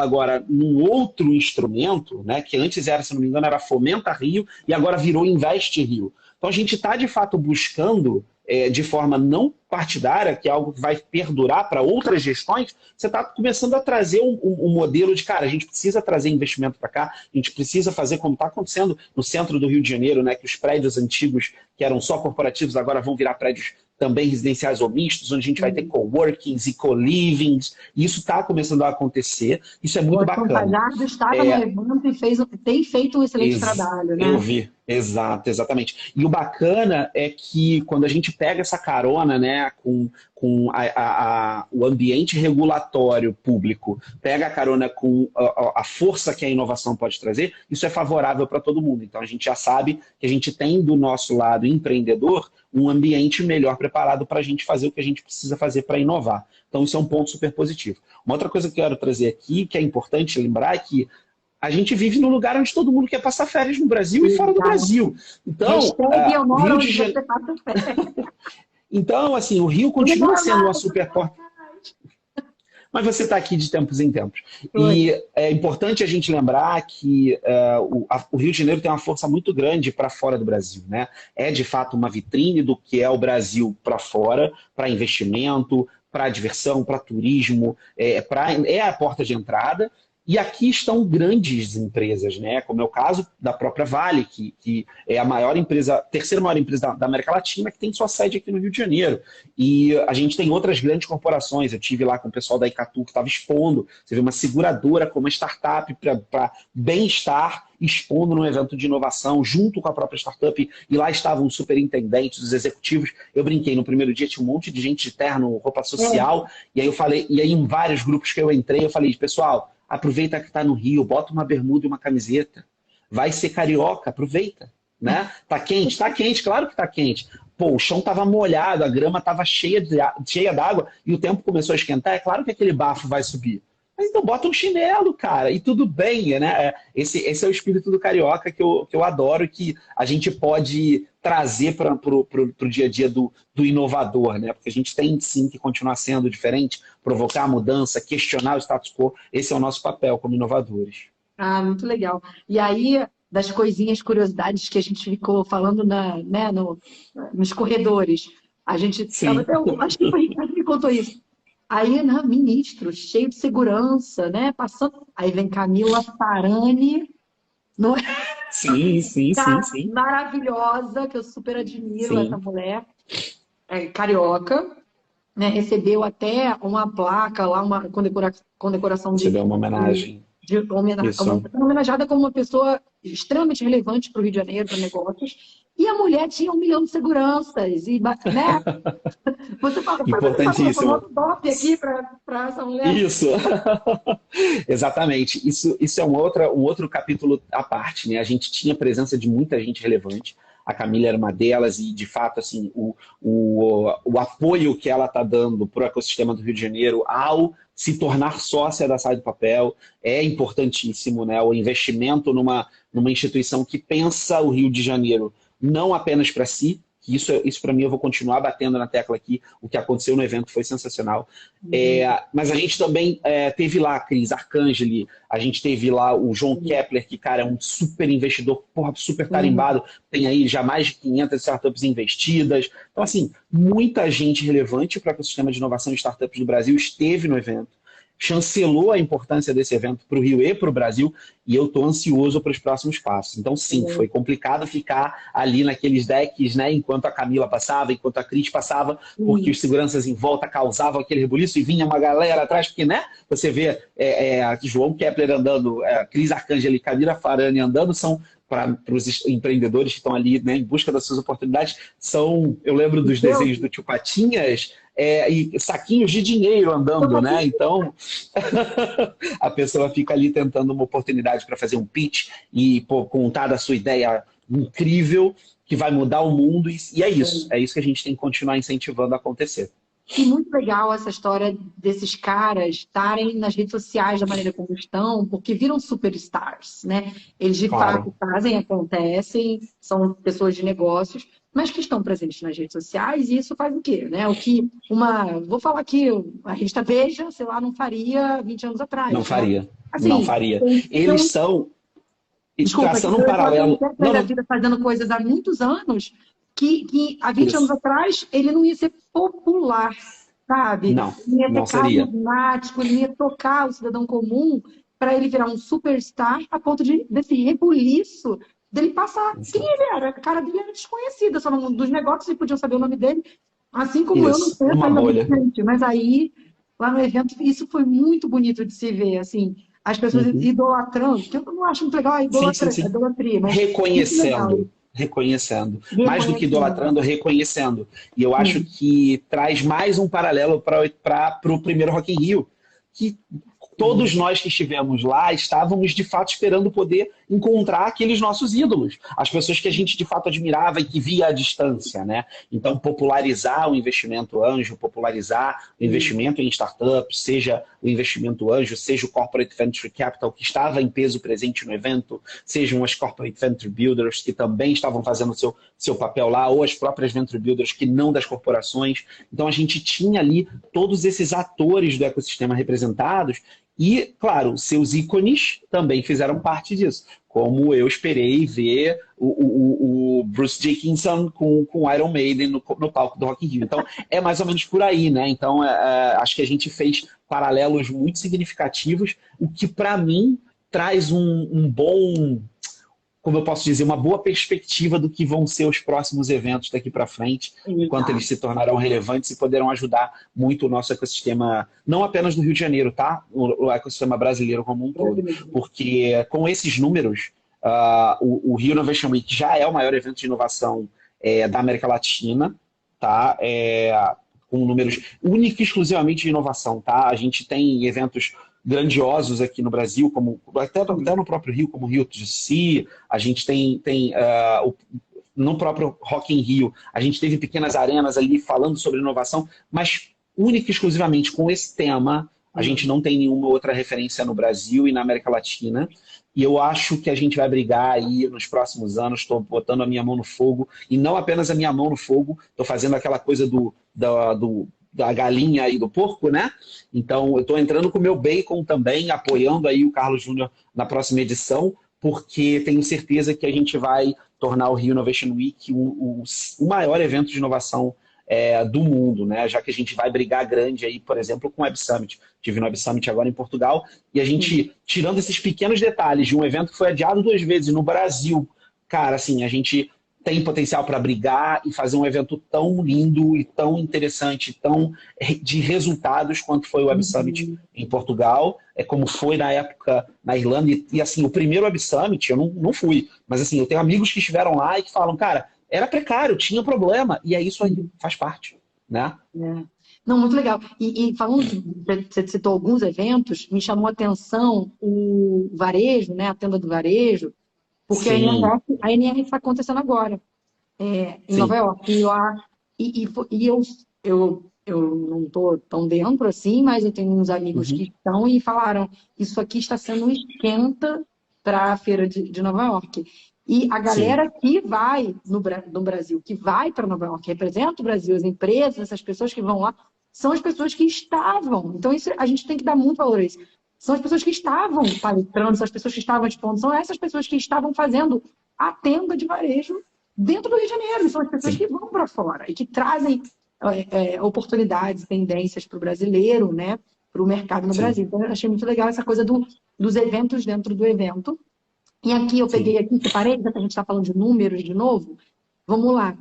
S1: agora num outro instrumento, né, que antes era, se não me engano, era Fomenta Rio, e agora virou Invest Rio. Então a gente está, de fato, buscando, de forma não partidária, que é algo que vai perdurar para outras gestões, você está começando a trazer um modelo de, cara, a gente precisa trazer investimento para cá, a gente precisa fazer como está acontecendo no centro do Rio de Janeiro, né, que os prédios antigos, que eram só corporativos, agora vão virar prédios também residenciais ou mistos, onde a gente vai ter coworkings e co-livings, e isso está começando a acontecer, isso é muito bacana.
S2: O Galhardo estava no evento e tem feito um excelente trabalho, né?
S1: Eu vi, exatamente. E o bacana é que quando a gente pega essa carona, né, com o ambiente regulatório público, pega a carona com a força que a inovação pode trazer, isso é favorável para todo mundo. Então a gente já sabe que a gente tem do nosso lado empreendedor um ambiente melhor preparado para a gente fazer o que a gente precisa fazer para inovar. Então isso é um ponto super positivo. Uma outra coisa que eu quero trazer aqui, que é importante lembrar, é que a gente vive num lugar onde todo mundo quer passar férias no Brasil e fora do Brasil. Então, Rio de Janeiro... Então, assim, o Rio continua sendo uma super porta. Mas você está aqui de tempos em tempos. E é importante a gente lembrar que o Rio de Janeiro tem uma força muito grande para fora do Brasil, né? É, de fato, uma vitrine do que é o Brasil para fora, para investimento, para diversão, para turismo, é a porta de entrada. E aqui estão grandes empresas, né? Como é o caso da própria Vale, que é a terceira maior empresa da América Latina, que tem sua sede aqui no Rio de Janeiro. E a gente tem outras grandes corporações. Eu tive lá com o pessoal da Icatu que estava expondo. Você vê uma seguradora com uma startup para bem-estar expondo num evento de inovação junto com a própria startup. E lá estavam os superintendentes, os executivos. Eu brinquei, no primeiro dia tinha um monte de gente de terno, roupa social. E aí eu falei, e aí em vários grupos que eu entrei, eu falei, pessoal, aproveita que está no Rio, bota uma bermuda e uma camiseta. Vai ser carioca, aproveita. Né? Tá quente? Tá quente, claro que tá quente. Pô, o chão tava molhado, a grama tava cheia d'água e o tempo começou a esquentar, é claro que aquele bafo vai subir. Mas então bota um chinelo, cara, e tudo bem, né? Esse é o espírito do carioca que eu adoro, que a gente pode trazer para o dia a dia do inovador, né? Porque a gente tem sim que continuar sendo diferente, provocar a mudança, questionar o status quo. Esse é o nosso papel como inovadores.
S2: Ah, muito legal. E aí, das coisinhas, curiosidades que a gente ficou falando nos corredores, a gente... Acho que foi o Ricardo que contou isso. Aí, né, ministro, cheio de segurança, né? Passando. Aí vem Camila Parani. No...
S1: Sim.
S2: Maravilhosa, que eu super admiro essa mulher. Carioca. Né, recebeu até uma placa lá, uma condecoração
S1: recebeu uma homenagem.
S2: Homenageada como uma pessoa extremamente relevante para o Rio de Janeiro, para negócios. E a mulher tinha 1 milhão de seguranças. E, né? Você fala,
S1: importantíssimo.
S2: Um top aqui para essa mulher.
S1: Isso. Exatamente. Isso é um outro capítulo à parte, né? A gente tinha a presença de muita gente relevante. A Camila era uma delas e, de fato, assim, o apoio que ela está dando para o ecossistema do Rio de Janeiro ao se tornar sócia da Sai do Papel é importantíssimo, né? O investimento numa instituição que pensa o Rio de Janeiro não apenas para si, que isso para mim eu vou continuar batendo na tecla aqui, o que aconteceu no evento foi sensacional. Mas a gente também teve lá a Cris Arcangeli, a gente teve lá o João Kepler, que, cara, é um super investidor, porra, super tarimbado, tem aí já mais de 500 startups investidas. Então, assim, muita gente relevante para o ecossistema de inovação e startups do Brasil esteve no evento, chancelou a importância desse evento para o Rio e para o Brasil, e eu estou ansioso para os próximos passos. Então, sim, foi complicado ficar ali naqueles decks, né, enquanto a Camila passava, enquanto a Cris passava, porque os seguranças em volta causavam aquele rebuliço e vinha uma galera atrás, porque, né, você vê João Kepler andando, Cris Arcangeli e Camila Farani andando, são para os empreendedores que estão ali, né, em busca das suas oportunidades, eu lembro dos desenhos do Tio Patinhas, e saquinhos de dinheiro andando, né? Então, a pessoa fica ali tentando uma oportunidade para fazer um pitch e contar da sua ideia incrível que vai mudar o mundo, e é isso que a gente tem que continuar incentivando a acontecer.
S2: E muito legal essa história desses caras estarem nas redes sociais da maneira como estão, porque viram superstars, né? Eles de fato fazem, acontecem, são pessoas de negócios, mas que estão presentes nas redes sociais, e isso faz o quê? Né? O que vou falar aqui, a revista Veja, sei lá, não faria 20 anos atrás.
S1: Não faria,
S2: né? Assim,
S1: não faria. Eles são...
S2: Desculpa,
S1: traçando um paralelo...
S2: fazendo coisas há muitos anos que há 20 anos atrás ele não ia ser popular, sabe?
S1: Não,
S2: ele ia
S1: não
S2: ser
S1: seria.
S2: carismático, ele ia tocar o cidadão comum para ele virar um superstar a ponto desse rebuliço dele passar. Quem ele era? A cara dele era desconhecida, só dos negócios e podiam saber o nome dele, assim como eu não sei ainda gente. Mas aí, lá no evento, isso foi muito bonito de se ver, assim, as pessoas idolatrando, que eu não acho muito legal a idolatria, mas
S1: reconhecendo. Mais do que idolatrando, reconhecendo. E eu acho que traz mais um paralelo para o primeiro Rock in Rio, que todos nós que estivemos lá estávamos, de fato, esperando poder encontrar aqueles nossos ídolos. As pessoas que a gente, de fato, admirava e que via à distância, né? Então, popularizar o investimento anjo, popularizar o investimento em startups, seja o investimento anjo, seja o Corporate Venture Capital, que estava em peso presente no evento, sejam as Corporate Venture Builders, que também estavam fazendo o seu papel lá, ou as próprias Venture Builders, que não das corporações. Então, a gente tinha ali todos esses atores do ecossistema representados. E, claro, seus ícones também fizeram parte disso. Como eu esperei ver o Bruce Dickinson com Iron Maiden no palco do Rock in Rio. Então, é mais ou menos por aí, né? Então, acho que a gente fez paralelos muito significativos, o que, para mim, traz um bom... como eu posso dizer, uma boa perspectiva do que vão ser os próximos eventos daqui para frente, enquanto eles se tornarão relevantes e poderão ajudar muito o nosso ecossistema, não apenas do Rio de Janeiro, tá? O ecossistema brasileiro como um todo. Porque com esses números, o Rio Innovation Week já é o maior evento de inovação da América Latina, tá? Com números únicos e exclusivamente de inovação, tá? A gente tem eventos grandiosos aqui no Brasil, como até no próprio Rio, como o Rio GC, a gente tem no próprio Rock in Rio, a gente teve pequenas arenas ali falando sobre inovação, mas única e exclusivamente com esse tema, a gente não tem nenhuma outra referência no Brasil e na América Latina, e eu acho que a gente vai brigar aí nos próximos anos, estou botando a minha mão no fogo, e não apenas a minha mão no fogo, estou fazendo aquela coisa da galinha e do porco, né? Então, eu estou entrando com o meu bacon também, apoiando aí o Carlos Júnior na próxima edição, porque tenho certeza que a gente vai tornar o Rio Innovation Week o maior evento de inovação do mundo, né? Já que a gente vai brigar grande aí, por exemplo, com o Web Summit. Tive no Web Summit agora em Portugal, e a gente, tirando esses pequenos detalhes de um evento que foi adiado 2 vezes no Brasil, cara, assim, a gente tem potencial para brigar e fazer um evento tão lindo e tão interessante, tão de resultados quanto foi o Web Summit em Portugal, como foi na época na Irlanda. E assim, o primeiro Web Summit eu não fui, mas assim, eu tenho amigos que estiveram lá e que falam, cara, era precário, tinha problema, e é isso aí, faz parte, né?
S2: Não, muito legal. E falando, você citou alguns eventos, me chamou a atenção o varejo, né, a tenda do varejo, porque a NRF está acontecendo agora, em Nova York. E eu não estou tão dentro assim, mas eu tenho uns amigos que estão e falaram, isso aqui está sendo um esquenta para a feira de Nova York. E a
S1: Sim,
S2: galera que vai no Brasil, que vai para Nova York, que representa o Brasil, as empresas, essas pessoas que vão lá, são as pessoas que estavam. Então, isso, a gente tem que dar muito valor a isso. São as pessoas que estavam palestrando, são as pessoas que estavam expondo, são essas pessoas que estavam fazendo a tenda de varejo dentro do Rio de Janeiro. E são as pessoas
S1: sim,
S2: que vão para fora e que trazem oportunidades, tendências para o brasileiro, né? Para o mercado no
S1: sim,
S2: Brasil. Então, eu achei muito legal essa coisa dos eventos dentro do evento. E aqui eu peguei
S1: sim.
S2: aqui, separei, já que a gente está falando de números de novo, vamos lá.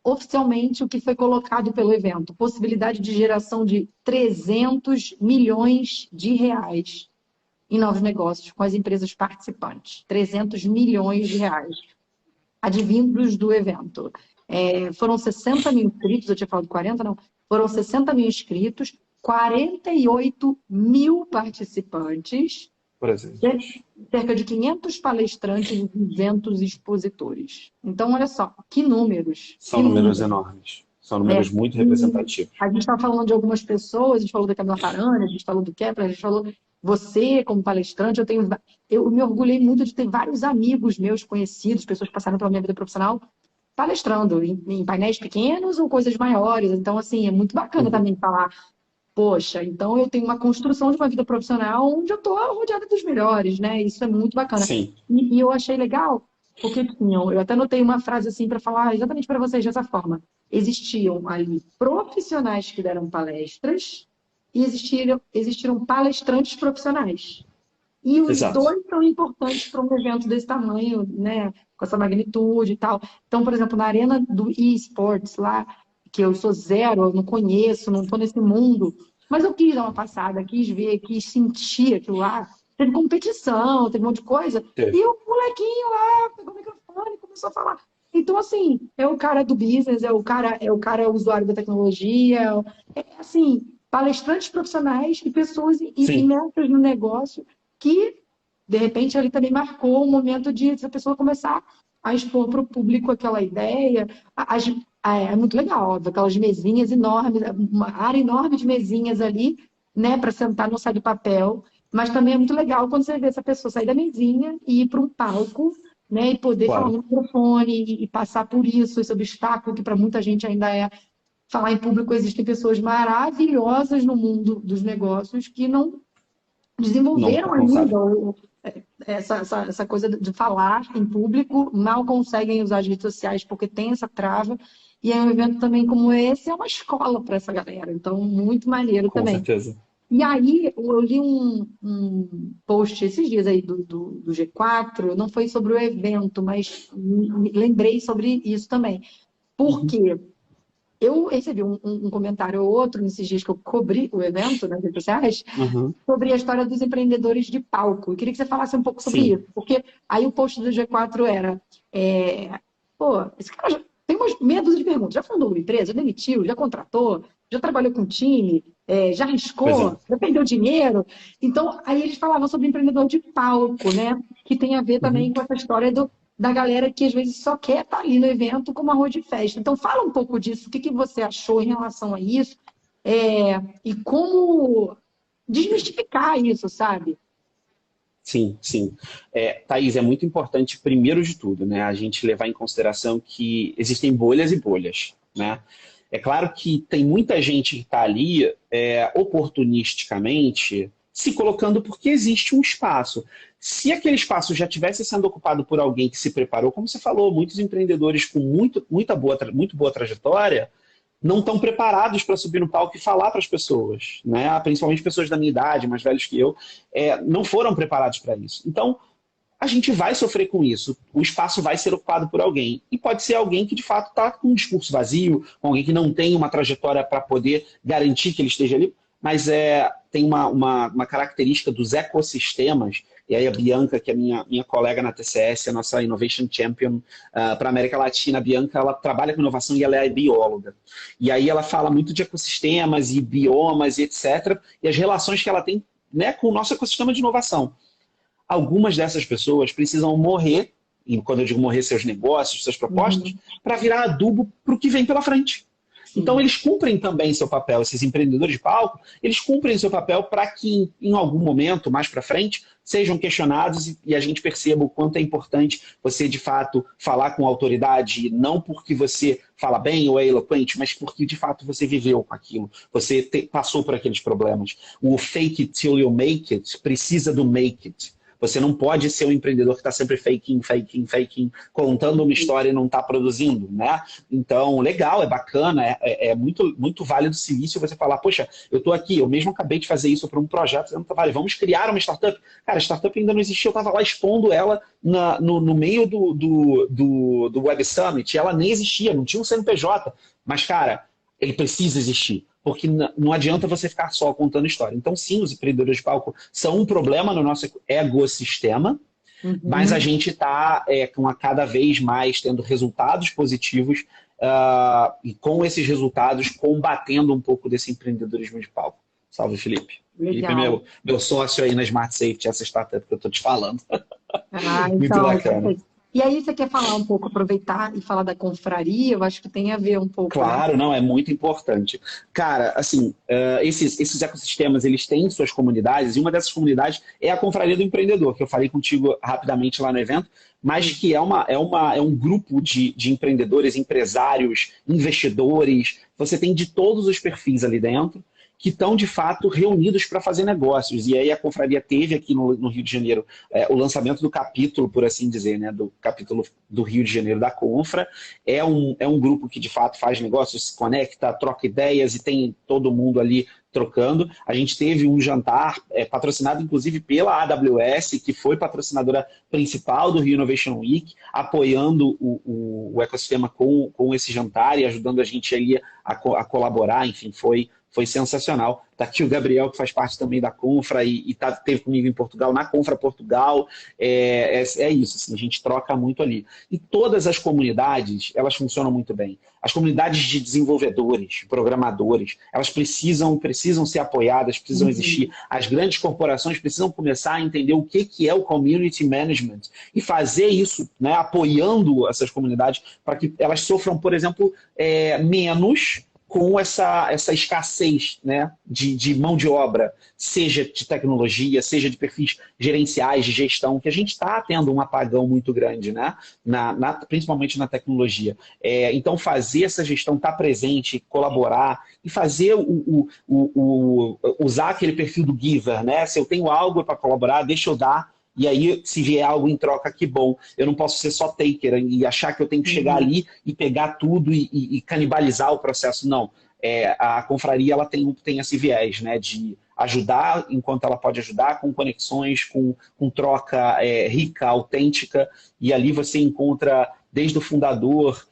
S2: Oficialmente, o que foi colocado pelo evento? Possibilidade de geração de 300 milhões de reais em novos negócios com as empresas participantes. 300 milhões de reais advindos do evento. Foram 60 mil inscritos, eu tinha falado 40, não. Foram 60 mil inscritos, 48 mil participantes,
S1: Por exemplo.
S2: cerca de 500 palestrantes e 200 expositores. Então, olha só, que números,
S1: São
S2: que
S1: números
S2: números.
S1: enormes. São
S2: É,
S1: números muito
S2: e
S1: representativos.
S2: a gente está falando de algumas pessoas, a gente falou da Camila Parani, a gente falou do Kepler, a gente falou você como palestrante, eu me orgulhei muito de ter vários amigos meus conhecidos, pessoas que passaram pela minha vida profissional, palestrando em painéis pequenos ou coisas maiores. Então, assim, é muito bacana
S1: Uhum.
S2: também falar, poxa, então eu tenho uma construção de uma vida profissional onde eu estou rodeada dos melhores, né? Isso é muito bacana.
S1: Sim,
S2: E eu achei legal, porque tinham, eu até notei uma frase assim para falar exatamente para vocês dessa forma. Existiam ali profissionais que deram palestras e existiram palestrantes profissionais. E os
S1: exato.
S2: dois são importantes para um evento desse tamanho, né? Com essa magnitude e tal. Então, por exemplo, na arena do eSports lá, que eu sou zero, eu não conheço, não estou nesse mundo, mas eu quis dar uma passada, quis ver, quis sentir aquilo lá. Teve competição, teve um monte de coisa.
S1: Teve.
S2: E o molequinho lá pegou o microfone e começou a falar. Então, assim, é o cara do business, é o usuário da tecnologia, assim, palestrantes profissionais e pessoas
S1: Sim,
S2: imersas no negócio que, de repente, ali também marcou o momento de essa pessoa começar a expor para o público aquela ideia. É muito legal, óbvio, aquelas mesinhas enormes, uma área enorme de mesinhas ali, né, para sentar, não sai do papel. Mas também é muito legal quando você vê essa pessoa sair da mesinha e ir para um palco, né, e poder falar
S1: claro.
S2: no microfone e passar por isso, esse obstáculo que para muita gente ainda é falar em público. Existem pessoas maravilhosas no mundo dos negócios que não
S1: Não,
S2: desenvolveram
S1: não
S2: ainda
S1: sabe.
S2: essa coisa de falar em público, mal conseguem usar as redes sociais porque tem essa trava. E aí, um evento também como esse é uma escola para essa galera. Então, muito maneiro
S1: Com
S2: também.
S1: certeza.
S2: E aí, eu li um post esses dias aí do G4, não foi sobre o evento, mas me lembrei sobre isso também. Por
S1: Uhum.
S2: quê? Eu recebi um comentário ou outro nesses dias que eu cobri o evento nas redes sociais,
S1: Uhum.
S2: sobre a história dos empreendedores de palco. Eu queria que você falasse um pouco sobre
S1: Sim,
S2: isso, porque aí o post do G4 era, pô, esse cara tem umas meia dúzia de perguntas. Já fundou uma empresa? Já demitiu? Já contratou? Já trabalhou com time? Já
S1: pois é.
S2: arriscou? Já perdeu dinheiro? Então, aí eles falavam sobre empreendedor de palco, né? Que tem a ver também
S1: Uhum.
S2: com essa história da galera que às vezes só quer estar ali no evento como arroz de festa. Então, fala um pouco disso. O que você achou em relação a isso? E como desmistificar isso, sabe?
S1: Sim, sim. Thaís, é muito importante, primeiro de tudo, né, a gente levar em consideração que existem bolhas e bolhas, né? É claro que tem muita gente que está ali oportunisticamente se colocando porque existe um espaço. Se aquele espaço já tivesse sendo ocupado por alguém que se preparou, como você falou, muitos empreendedores com muito boa trajetória não estão preparados para subir no palco e falar para as pessoas, né? Principalmente pessoas da minha idade, mais velhos que eu, não foram preparados para isso. Então, a gente vai sofrer com isso. O espaço vai ser ocupado por alguém. E pode ser alguém que, de fato, está com um discurso vazio, com alguém que não tem uma trajetória para poder garantir que ele esteja ali, mas tem uma característica dos ecossistemas. E aí a Bianca, que é minha colega na TCS, a nossa Innovation Champion para a América Latina, a Bianca, ela trabalha com inovação e ela é bióloga. E aí ela fala muito de ecossistemas e biomas e etc. E as relações que ela tem, né, com o nosso ecossistema de inovação. Algumas dessas pessoas precisam morrer, e quando eu digo morrer, seus negócios, suas propostas,
S2: Uhum.
S1: para virar adubo para o que vem pela frente. Então, eles cumprem também seu papel, esses empreendedores de palco, eles cumprem seu papel para que, em algum momento, mais para frente, sejam questionados e a gente perceba o quanto é importante você, de fato, falar com autoridade, não porque você fala bem ou é eloquente, mas porque, de fato, você viveu com aquilo, você passou por aqueles problemas. O fake it till you make it precisa do make it. Você não pode ser um empreendedor que está sempre faking, contando uma história e não está produzindo, né? Então, legal, é bacana, é muito, muito válido o silício você falar, poxa, eu estou aqui, eu mesmo acabei de fazer isso para um projeto, vamos criar uma startup. Cara, a startup ainda não existia, eu estava lá expondo ela no meio do Web Summit, ela nem existia, não tinha um CNPJ, mas, cara, ele precisa existir. Porque não adianta você ficar só contando história. Então, sim, os empreendedores de palco são um problema no nosso ecossistema, mas a gente está com a cada vez mais tendo resultados positivos e com esses resultados combatendo um pouco desse empreendedorismo de palco. Salve, Felipe.
S2: Legal.
S1: Felipe é meu sócio aí na Smart Safety, essa startup que eu estou te falando. Muito
S2: Então,
S1: bacana.
S2: e aí você quer falar um pouco, aproveitar e falar da confraria? Eu acho que tem a ver um pouco.
S1: Claro,
S2: né?
S1: não, é muito importante. Cara, assim, esses ecossistemas, eles têm suas comunidades, e uma dessas comunidades é a Confraria do Empreendedor, que eu falei contigo rapidamente lá no evento, mas que é um grupo de empreendedores, empresários, investidores, você tem de todos os perfis ali dentro, que estão, de fato, reunidos para fazer negócios. E aí a Confraria teve aqui no Rio de Janeiro o lançamento do capítulo, por assim dizer, né, do capítulo do Rio de Janeiro da Confra. É um grupo que, de fato, faz negócios, se conecta, troca ideias e tem todo mundo ali trocando. A gente teve um jantar patrocinado, inclusive, pela AWS, que foi patrocinadora principal do Rio Innovation Week, apoiando o ecossistema com esse jantar e ajudando a gente ali a colaborar. Enfim, foi sensacional. Está aqui o Gabriel, que faz parte também da Confra e esteve comigo em Portugal, na Confra Portugal. É isso, assim, a gente troca muito ali. E todas as comunidades, elas funcionam muito bem. As comunidades de desenvolvedores, programadores, elas precisam ser apoiadas, precisam existir. As grandes corporações precisam começar a entender o que é o community management e fazer isso, né, apoiando essas comunidades para que elas sofram, por exemplo, menos com essa escassez, né, de mão de obra, seja de tecnologia, seja de perfis gerenciais, de gestão, que a gente está tendo um apagão muito grande, né, principalmente na tecnologia. Então, fazer essa gestão, estar presente, colaborar e fazer usar aquele perfil do giver, né? Se eu tenho algo para colaborar, deixa eu dar. E aí, se vier algo em troca, que bom. Eu não posso ser só taker e achar que eu tenho que chegar ali e pegar tudo e canibalizar o processo. Não. A confraria ela tem esse viés, né, de ajudar enquanto ela pode ajudar, com conexões, com troca rica, autêntica. E ali você encontra, desde o fundador,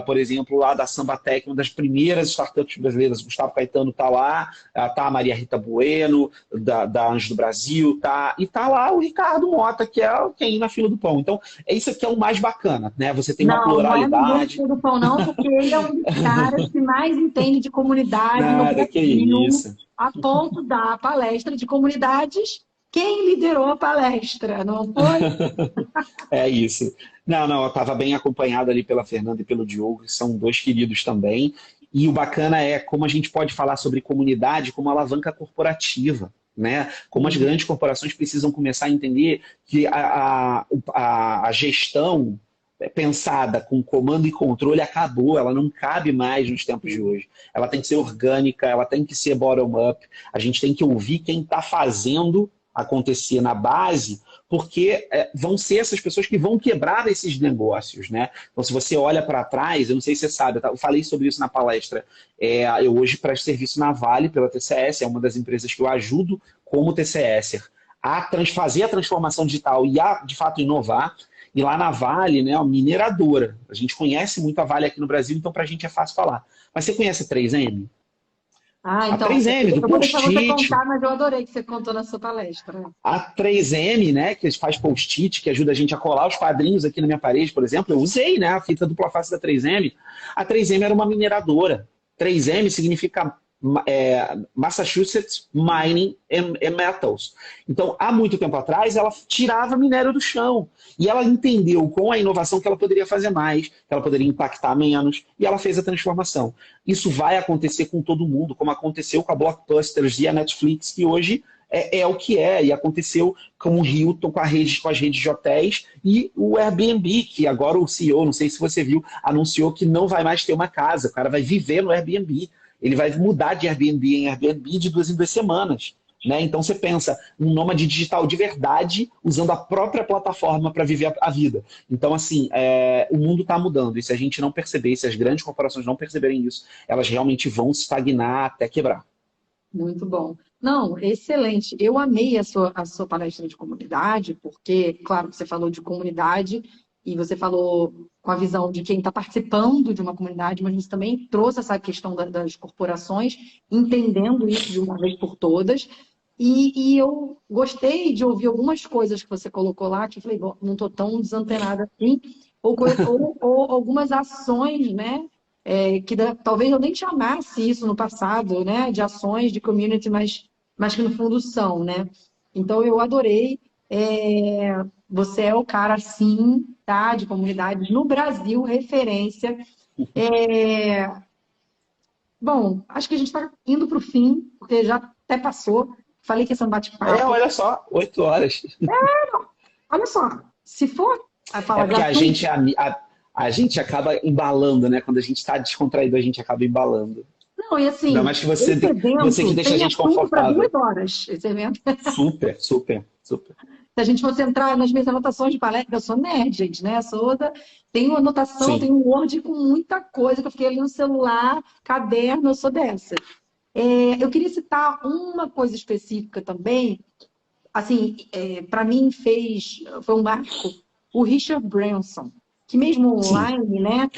S1: por exemplo, lá da Sambatec, uma das primeiras startups brasileiras, Gustavo Caetano está lá, está a Maria Rita Bueno, da Anjo do Brasil, e está lá o Ricardo Mota, que é quem na fila do pão. Então, isso aqui é o mais bacana, né? Você tem uma pluralidade.
S2: Não é fila do pão, não, porque ele é um dos caras que mais entende de comunidade no Brasil,
S1: que isso.
S2: A ponto da palestra de comunidades. Quem liderou a palestra, não foi?
S1: É isso. Não, eu estava bem acompanhado ali pela Fernanda e pelo Diogo, que são dois queridos também. E o bacana é como a gente pode falar sobre comunidade como alavanca corporativa, né? Como as grandes corporações precisam começar a entender que a gestão pensada com comando e controle acabou, ela não cabe mais nos tempos de hoje. Ela tem que ser orgânica, ela tem que ser bottom-up, a gente tem que ouvir quem está fazendo acontecer na base, porque vão ser essas pessoas que vão quebrar esses negócios, né? Então, se você olha para trás, eu não sei se você sabe, eu falei sobre isso na palestra, eu hoje presto serviço na Vale pela TCS, é uma das empresas que eu ajudo como TCS a fazer a transformação digital e a, de fato, inovar. E lá na Vale, né, uma mineradora. A gente conhece muito a Vale aqui no Brasil, então para a gente é fácil falar. Mas você conhece a 3M?
S2: Então,
S1: a 3M, do
S2: eu vou deixar você
S1: post-it.
S2: contar, mas eu adorei que você contou na sua palestra.
S1: A 3M, né, que faz post-it, que ajuda a gente a colar os quadrinhos aqui na minha parede, por exemplo, eu usei, né, a fita dupla face da 3M. A 3M era uma mineradora. 3M significa Massachusetts Mining and Metals. Então, há muito tempo atrás, ela tirava minério do chão. E ela entendeu com a inovação que ela poderia fazer mais, que ela poderia impactar menos, e ela fez a transformação. Isso vai acontecer com todo mundo, como aconteceu com a Blockbusters e a Netflix, que hoje é o que é, e aconteceu com o Hilton, com as redes de hotéis, e o Airbnb, que agora o CEO, não sei se você viu, anunciou que não vai mais ter uma casa, o cara vai viver no Airbnb. Ele vai mudar de Airbnb em Airbnb de 2 em 2 semanas. Né? Então você pensa, um nômade digital de verdade, usando a própria plataforma para viver a vida. Então, assim, o mundo está mudando. E se a gente não perceber, se as grandes corporações não perceberem isso, elas realmente vão estagnar até quebrar.
S2: Muito bom. Não, excelente. Eu amei a sua palestra de comunidade, porque, claro, você falou de comunidade e você falou com a visão de quem está participando de uma comunidade, mas você também trouxe essa questão das corporações, entendendo isso de uma vez por todas. E eu gostei de ouvir algumas coisas que você colocou lá, que eu falei, bom, não estou tão desantenada assim, ou algumas ações, né? Talvez eu nem chamasse isso no passado, né, de ações de community, mas que no fundo são, né? Então eu adorei. Você é o cara, sim, tá, de comunidades no Brasil, referência. Bom, acho que a gente está indo para o fim, porque já até passou. Falei que ia ser um bate-papo.
S1: Olha só, 8 horas.
S2: Olha só, se for a falar
S1: porque
S2: gratuito,
S1: a gente acaba embalando, né? Quando a gente está descontraído, a gente acaba embalando.
S2: não, e assim,
S1: Ainda mais que
S2: esse evento
S1: você que deixa a
S2: tem
S1: gente
S2: assunto para
S1: confortável.
S2: 2 horas, esse evento.
S1: Super, super, super.
S2: Se a gente fosse entrar nas minhas anotações de palestra, eu sou nerd, gente, né? Tenho anotação,
S1: Sim.
S2: tenho Word com muita coisa que eu fiquei ali no celular, caderno, eu sou dessa. Eu queria citar uma coisa específica também, assim, para mim foi um marco, o Richard Branson, que mesmo
S1: Sim.
S2: online, né,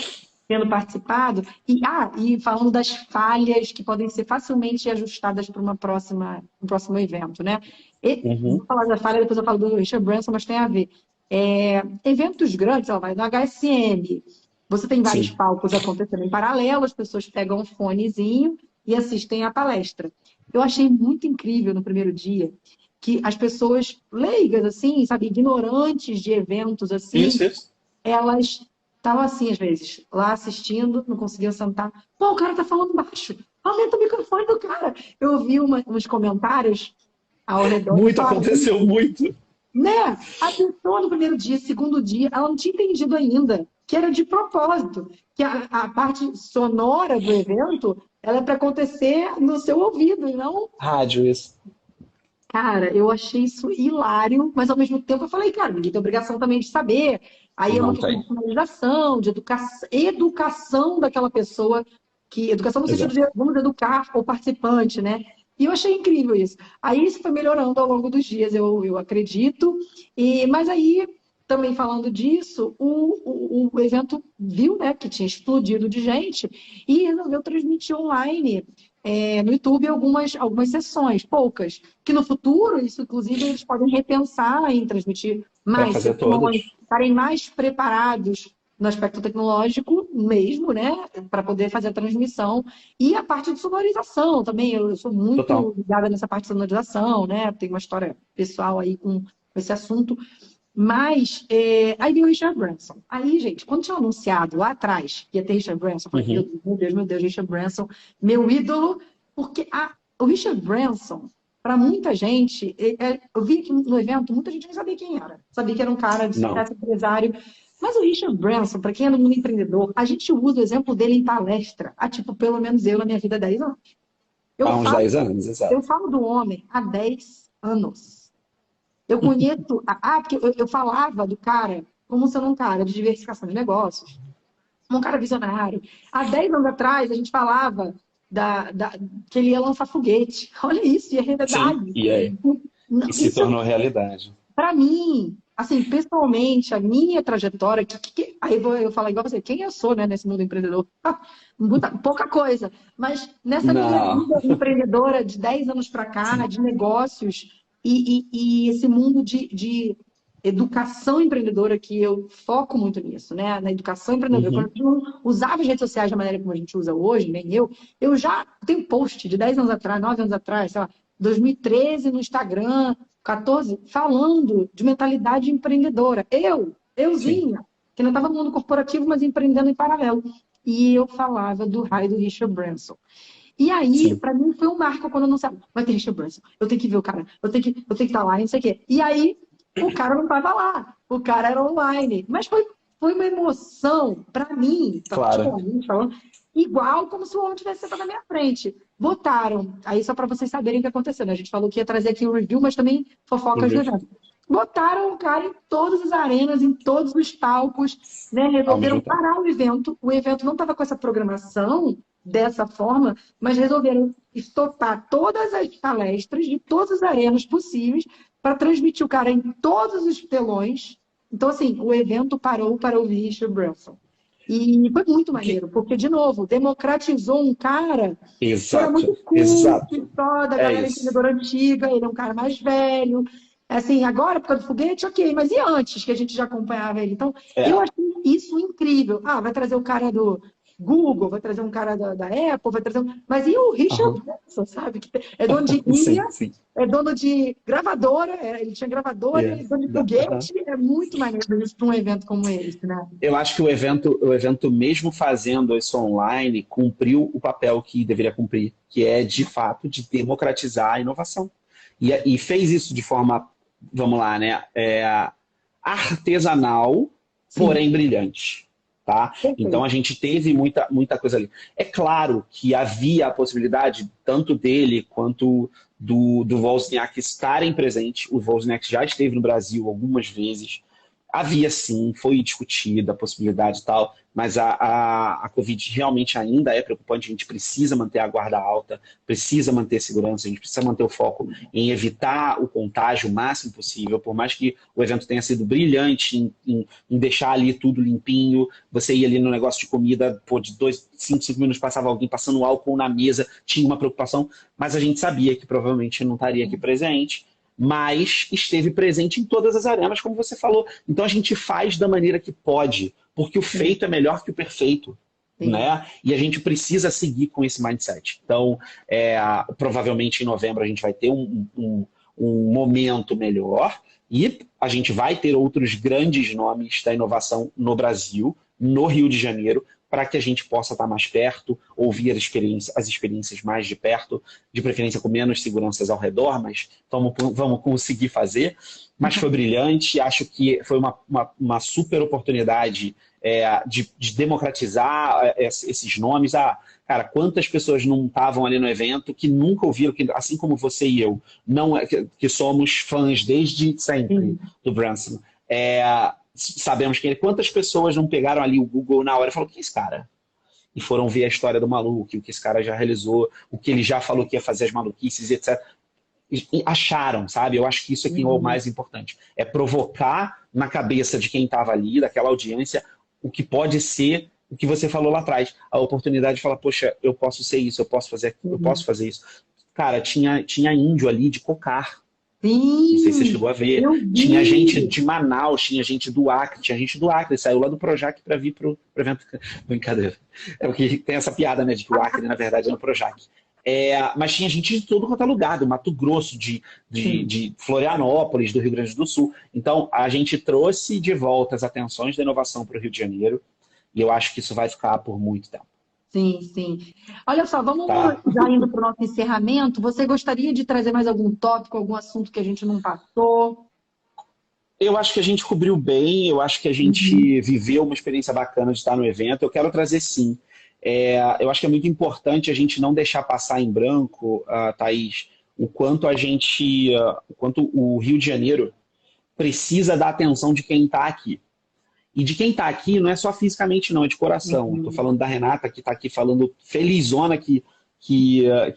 S2: tendo participado, e falando das falhas que podem ser facilmente ajustadas para um próximo evento, né? Vou falar da falha, depois eu falo do Richard Branson, mas tem a ver. Eventos grandes, ela vai no HSM, você tem vários
S1: Sim.
S2: palcos acontecendo em paralelo, as pessoas pegam um fonezinho e assistem a palestra. Eu achei muito incrível no primeiro dia que as pessoas leigas, assim, sabe, ignorantes de eventos, assim,
S1: Isso.
S2: elas estavam assim, às vezes, lá assistindo, não conseguiam sentar. Pô, o cara tá falando baixo. Aumenta o microfone do cara. Eu ouvi uns comentários ao redor.
S1: Muito, aconteceu muito.
S2: Né? A pessoa no primeiro dia, segundo dia, ela não tinha entendido ainda que era de propósito, que a parte sonora do evento, ela é para acontecer no seu ouvido, e não...
S1: Rádio, isso.
S2: Cara, eu achei isso hilário, mas ao mesmo tempo eu falei, cara, ninguém tem obrigação também de saber. Aí é uma questão de personalização, de educação daquela pessoa, educação no sentido de vamos educar o participante, né? E eu achei incrível isso. Aí isso foi melhorando ao longo dos dias, eu acredito. Mas aí, também falando disso, o evento viu, né, que tinha explodido de gente e resolveu transmitir online no YouTube algumas sessões, poucas. Que no futuro, isso inclusive, eles podem repensar em transmitir mais sessões, estarem mais preparados no aspecto tecnológico mesmo, né? Para poder fazer a transmissão. E a parte de sonorização também. Eu sou muito ligada nessa parte de sonorização, né? Tenho uma história pessoal aí com esse assunto. Mas, aí veio o Richard Branson. Aí, gente, quando tinha anunciado lá atrás que ia ter Richard Branson, eu falei, meu Deus, Richard Branson, meu ídolo, porque o Richard Branson, para muita gente, eu vi que no evento, muita gente não sabia quem era. Sabia que era um cara de sucesso empresário. Mas o Richard Branson, para quem é do mundo empreendedor, a gente usa o exemplo dele em palestra, há tipo, pelo menos eu na minha vida, 10 anos.
S1: Há uns 10 anos, exato.
S2: Eu falo do homem há 10 anos. Eu conheço... porque eu falava do cara como sendo um cara de diversificação de negócios, um cara visionário. Há 10 anos atrás, a gente falava que ele ia lançar foguete. Olha isso, e é realidade.
S1: Sim, e se tornou realidade.
S2: Para mim, assim, pessoalmente, a minha trajetória, aí eu falo igual você, quem eu sou, né, nesse mundo empreendedor? Pouca coisa. Mas nessa minha vida empreendedora de 10 anos para cá, de negócios, e esse mundo de educação empreendedora, que eu foco muito nisso, né? Na educação empreendedora. Quando
S1: Uhum.
S2: a gente não usava as redes sociais da maneira como a gente usa hoje, nem eu já tenho post de 10 anos atrás, 9 anos atrás, sei lá, 2013 no Instagram, 14, falando de mentalidade empreendedora.
S1: Sim,
S2: Euzinha, que não estava no mundo corporativo, mas empreendendo em paralelo. E eu falava do raio do Richard Branson. E aí,
S1: sim.
S2: para mim, foi um marco quando eu não sabia. Vai ter Richard Branson. Eu tenho que ver o cara. Eu tenho que estar lá, não sei o quê. E aí, o cara não estava lá. O cara era online. Mas foi uma emoção, para mim,
S1: Claro.
S2: particularmente falando, igual como se o homem tivesse sentado na minha frente. Botaram, aí só para vocês saberem o que aconteceu, né? A gente falou que ia trazer aqui o review, mas também fofocas do evento. Botaram o cara em todas as arenas, em todos os palcos, né?
S1: Ao mesmo
S2: Resolveram
S1: tempo.
S2: parar o evento. O evento não estava com essa programação dessa forma, mas resolveram estopar todas as palestras de todas as arenas possíveis para transmitir o cara em todos os telões. Então, assim, o evento parou para ouvir Richard Branson. E foi muito
S1: O que...
S2: maneiro, porque, de novo, democratizou um cara que era muito
S1: Exato,
S2: cult,
S1: exato.
S2: só da
S1: É
S2: galera
S1: isso.
S2: empreendedora antiga, ele é um cara mais velho. Assim, agora, por causa do foguete, ok, mas e antes que a gente já acompanhava ele? Então, eu
S1: É.
S2: achei isso incrível. Ah, vai trazer o cara do Google, vai trazer um cara da Apple, vai trazer um... Mas e o Richard
S1: Aham.
S2: Branson, sabe? Que é dono de ilha,
S1: Sim, sim.
S2: é dono de gravadora, ele tinha gravadora, é
S1: Yes.
S2: dono de
S1: Aham.
S2: foguete, é muito maneiro isso para um evento como esse, né?
S1: Eu acho que o evento, mesmo fazendo isso online, cumpriu o papel que deveria cumprir, que é, de fato, de democratizar a inovação. E fez isso de forma, vamos lá, né, artesanal,
S2: Sim,
S1: porém brilhante. Tá? Então a
S2: perfeito.
S1: gente teve muita, muita coisa ali. É claro que havia a possibilidade, tanto dele quanto do Wozniak estarem presentes. O Wozniak já esteve no Brasil algumas vezes. Havia sim, foi discutida a possibilidade e tal, mas a Covid realmente ainda é preocupante. A gente precisa manter a guarda alta, precisa manter a segurança, a gente precisa manter o foco em evitar o contágio o máximo possível. Por mais que o evento tenha sido brilhante em deixar ali tudo limpinho, você ia ali no negócio de comida, pô, de 5 minutos passava alguém passando álcool na mesa, tinha uma preocupação, mas a gente sabia que provavelmente não estaria aqui presente, mas esteve presente em todas as arenas, como você falou. Então a gente faz da maneira que pode, porque o
S2: Sim,
S1: feito é melhor que o perfeito.
S2: sim.
S1: Né? E a gente precisa seguir com esse mindset. Então, provavelmente em novembro a gente vai ter um momento melhor e a gente vai ter outros grandes nomes da inovação no Brasil, no Rio de Janeiro, para que a gente possa estar mais perto, ouvir as experiências mais de perto, de preferência com menos seguranças ao redor, mas vamos conseguir fazer. Mas foi brilhante, acho que foi uma super oportunidade de democratizar esses nomes. Cara, quantas pessoas não estavam ali no evento que nunca ouviram, que, assim como você e eu, não, que somos fãs desde sempre
S2: Sim.
S1: do Branson, sabemos quem ele. Quantas pessoas não pegaram ali o Google na hora e falaram, quem é esse cara? E foram ver a história do maluco, o que esse cara já realizou, o que ele já falou que ia fazer as maluquices, etc. E acharam, sabe? Eu acho que isso aqui é o
S2: Uhum.
S1: mais importante. É provocar na cabeça de quem estava ali, daquela audiência, o que pode ser o que você falou lá atrás. A oportunidade de falar, poxa, eu posso ser isso, eu posso
S2: Uhum.
S1: fazer isso. Cara, tinha índio ali de Cocar. Não sei se você
S2: Sim,
S1: chegou a ver.
S2: eu
S1: Tinha gente
S2: vi.
S1: de Manaus, tinha gente do Acre, saiu lá do Projac para vir pro evento. Brincadeira. É porque tem essa piada, né, de que o Acre, na verdade, é no Projac. Mas tinha gente de todo quanto é lugar, do Mato Grosso, de, de,
S2: Sim,
S1: de Florianópolis, do Rio Grande do Sul. Então, a gente trouxe de volta as atenções da inovação para o Rio de Janeiro, e eu acho que isso vai ficar por muito tempo.
S2: sim, sim. Olha só, vamos
S1: Tá?
S2: já indo para o nosso encerramento. Você gostaria de trazer mais algum tópico, algum assunto que a gente não passou?
S1: Eu acho que a gente cobriu bem, eu acho que a
S2: Uhum.
S1: gente viveu uma experiência bacana de estar no evento. Eu quero trazer sim. Eu acho que é muito importante a gente não deixar passar em branco, Thaís, o quanto o Rio de Janeiro precisa da atenção de quem está aqui. E de quem está aqui não é só fisicamente, não, é de coração. Estou
S2: Uhum.
S1: falando da Renata, que está aqui falando felizona, que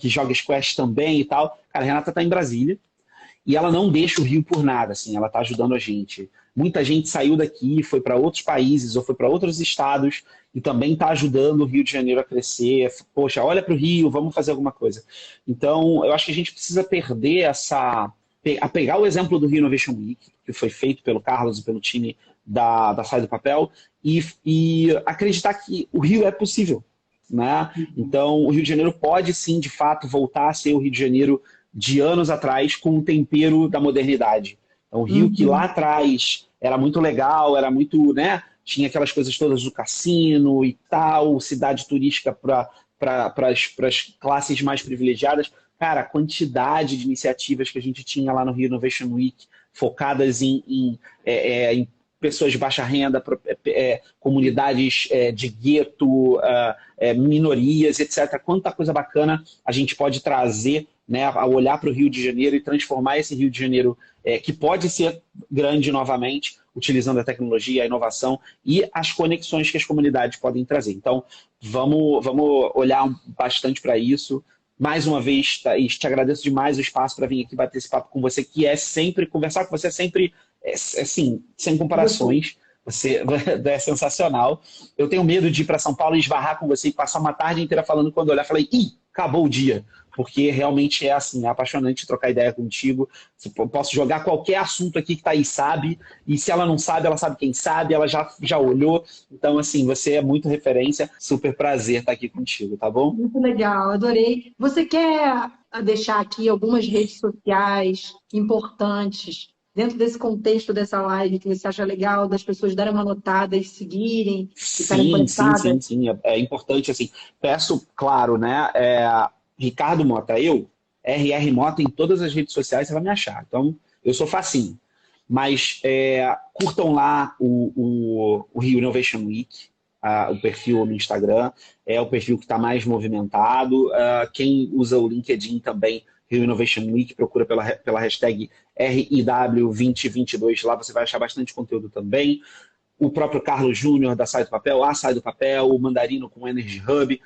S1: joga squash também e tal. Cara, a Renata está em Brasília, e ela não deixa o Rio por nada, assim, ela está ajudando a gente. Muita gente saiu daqui, foi para outros países ou foi para outros estados e também está ajudando o Rio de Janeiro a crescer. Poxa, olha para o Rio, vamos fazer alguma coisa. Então, eu acho que a gente precisa perder a pegar o exemplo do Rio Innovation Week, que foi feito pelo Carlos e pelo time da Sai do Papel, e acreditar que o Rio é possível, né? Então, o Rio de Janeiro pode sim, de fato, voltar a ser o Rio de Janeiro de anos atrás, com o tempero da modernidade. Então, o Rio que lá atrás era muito legal, era muito, né? Tinha aquelas coisas todas do cassino e tal, cidade turística para as classes mais privilegiadas. Cara, a quantidade de iniciativas que a gente tinha lá no Rio Innovation Week, focadas em pessoas de baixa renda, comunidades de gueto, minorias, etc. Quanta coisa bacana a gente pode trazer, né, ao olhar para o Rio de Janeiro e transformar esse Rio de Janeiro, que pode ser grande novamente, utilizando a tecnologia, a inovação e as conexões que as comunidades podem trazer. Então, vamos olhar bastante para isso. Mais uma vez, Thaís, te agradeço demais o espaço para vir aqui bater esse papo com você, que é sempre, conversar com você é sempre, assim, sem comparações. Você é sensacional. Eu tenho medo de ir para São Paulo e esbarrar com você e passar uma tarde inteira falando, quando eu olhar, falei, ih, acabou o dia. Porque realmente é assim, é apaixonante trocar ideia contigo. Eu posso jogar qualquer assunto aqui que Thaís sabe, e se ela não sabe, ela sabe quem sabe, ela já olhou. Então, assim, você é muito referência. Super prazer estar aqui contigo, tá bom?
S2: Muito legal, adorei. Você quer deixar aqui algumas redes sociais importantes dentro desse contexto dessa live que você acha legal das pessoas darem uma notada e seguirem, ficarem conectadas?
S1: Sim. É importante, assim. Peço, claro, né? Ricardo Mota, RR Mota em todas as redes sociais, você vai me achar. Então, eu sou facinho. Mas curtam lá o Rio Innovation Week, o perfil no Instagram, é o perfil que está mais movimentado. Quem usa o LinkedIn também, Rio Innovation Week, procura pela hashtag RIW2022, lá você vai achar bastante conteúdo também. O próprio Carlos Júnior da Sai do Papel, a Sai do Papel, o Mandarino com o Energy Hub,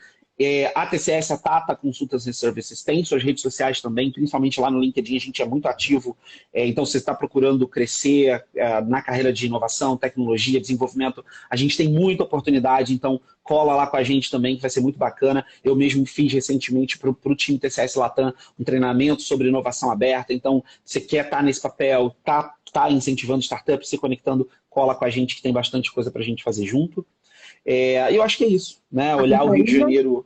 S1: a TCS, a Tata Consultas e Services, tem suas redes sociais também, principalmente lá no LinkedIn, a gente é muito ativo. Então, se você está procurando crescer na carreira de inovação, tecnologia, desenvolvimento, a gente tem muita oportunidade, então cola lá com a gente também, que vai ser muito bacana. Eu mesmo fiz recentemente para o time TCS Latam um treinamento sobre inovação aberta, então você quer estar nesse papel, tá incentivando startups, se conectando, cola com a gente que tem bastante coisa para a gente fazer junto. Eu acho que é isso, né? Olhar o Rio de Janeiro,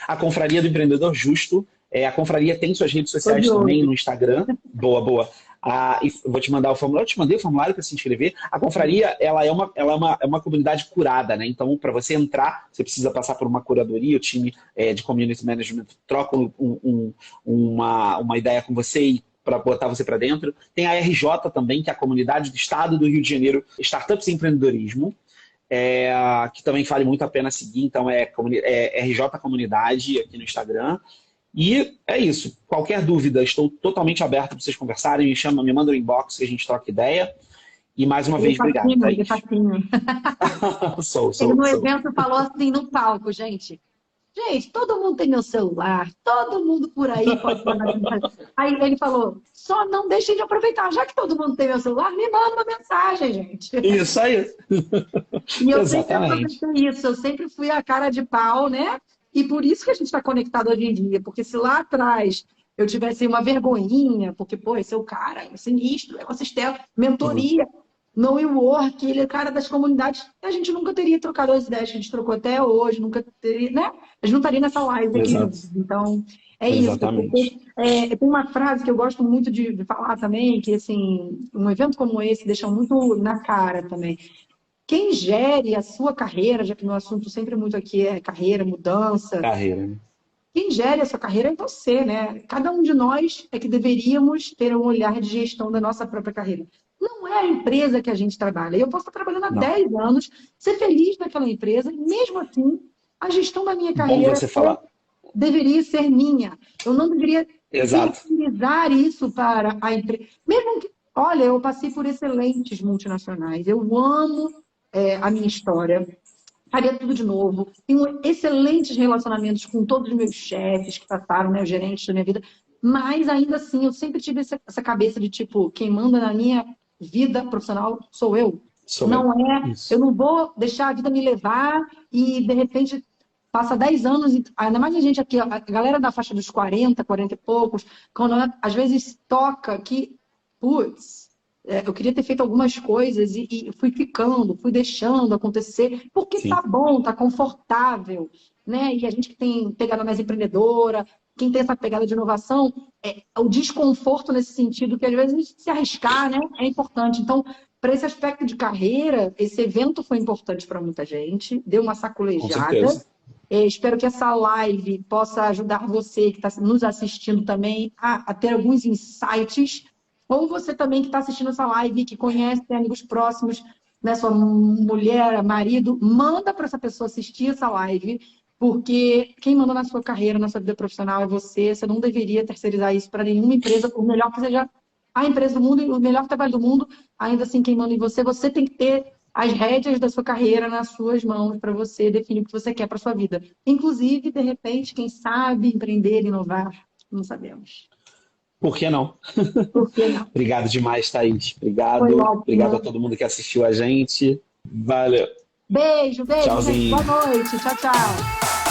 S1: a Confraria do Empreendedor Justo. A Confraria tem suas redes sociais também no Instagram. Boa. Vou te mandar o formulário. Eu te mandei o formulário para se inscrever. A Confraria, ela é uma comunidade curada, né? Então, para você entrar, você precisa passar por uma curadoria. O time de Community Management troca uma ideia com você e para botar você para dentro. Tem a RJ também, que é a comunidade do Estado do Rio de Janeiro, Startups e Empreendedorismo. Que também vale muito a pena seguir, então RJ Comunidade aqui no Instagram. E é isso. Qualquer dúvida, estou totalmente aberto para vocês conversarem, me manda um inbox que a gente troca ideia. E mais uma vez, obrigado, Thaís.
S2: Ele no evento falou assim no palco, gente, todo mundo tem meu celular, todo mundo por aí pode mandar mensagem. Aí ele falou, só não deixem de aproveitar, já que todo mundo tem meu celular, me manda uma mensagem, gente.
S1: Isso aí.
S2: E eu sempre aproveitei isso, eu sempre fui a cara de pau, né? E por isso que a gente está conectado hoje em dia, porque se lá atrás eu tivesse uma vergonhinha, porque, pô, esse é o cara, é sinistro, ecossistema, mentoria, no WeWork, ele é cara das comunidades, a gente nunca teria trocado as ideias que a gente trocou até hoje, nunca teria, né? A gente não estaria nessa live aqui. Então, é
S1: Exatamente.
S2: Isso. Tem uma frase que eu gosto muito de falar também, que, assim, um evento como esse deixa muito na cara também. Quem gere a sua carreira, já que meu assunto sempre muito aqui é carreira, mudança.
S1: Carreira.
S2: Quem gere a sua carreira é você, né? Cada um de nós é que deveríamos ter um olhar de gestão da nossa própria carreira. Não é a empresa que a gente trabalha. Eu posso estar trabalhando há 10 anos, ser feliz naquela empresa, e mesmo assim, a gestão da minha carreira deveria ser minha. Eu não deveria utilizar isso para a empresa. Mesmo que, olha, eu passei por excelentes multinacionais. Eu amo a minha história. Faria tudo de novo. Tenho excelentes relacionamentos com todos os meus chefes que passaram, né, os gerentes da minha vida. Mas, ainda assim, eu sempre tive essa cabeça de, tipo, quem manda na minha vida profissional sou eu. Eu não vou deixar a vida me levar e, de repente, passa 10 anos, ainda mais a gente aqui, a galera da faixa dos 40, 40 e poucos, quando às vezes toca que, putz, eu queria ter feito algumas coisas e fui ficando, fui deixando acontecer, porque
S1: Sim.
S2: tá bom, tá confortável, né? E a gente que tem pegada mais empreendedora, quem tem essa pegada de inovação, o desconforto nesse sentido, que às vezes se arriscar, né, é importante. Então, para esse aspecto de carreira, esse evento foi importante para muita gente, deu uma
S1: Com
S2: sacolejada.
S1: certeza.
S2: Espero que essa live possa ajudar você que está nos assistindo também a ter alguns insights, ou você também que está assistindo essa live, que conhece, tem amigos próximos, né, sua mulher, marido, manda para essa pessoa assistir essa live, porque quem manda na sua carreira, na sua vida profissional é você. Você não deveria terceirizar isso para nenhuma empresa, por melhor que seja a empresa do mundo e o melhor trabalho do mundo, ainda assim quem manda em você, você tem que ter as rédeas da sua carreira nas suas mãos para você definir o que você quer para sua vida. Inclusive, de repente, quem sabe empreender, inovar, não sabemos.
S1: Por que não?
S2: Por que não?
S1: Obrigado demais, Thaís.
S2: Foi
S1: Obrigado. Obrigado a
S2: ótimo.
S1: todo mundo que assistiu a gente. Valeu.
S2: Beijo, beijo, gente.
S1: Tchauzinho.
S2: Boa noite. Tchau, tchau.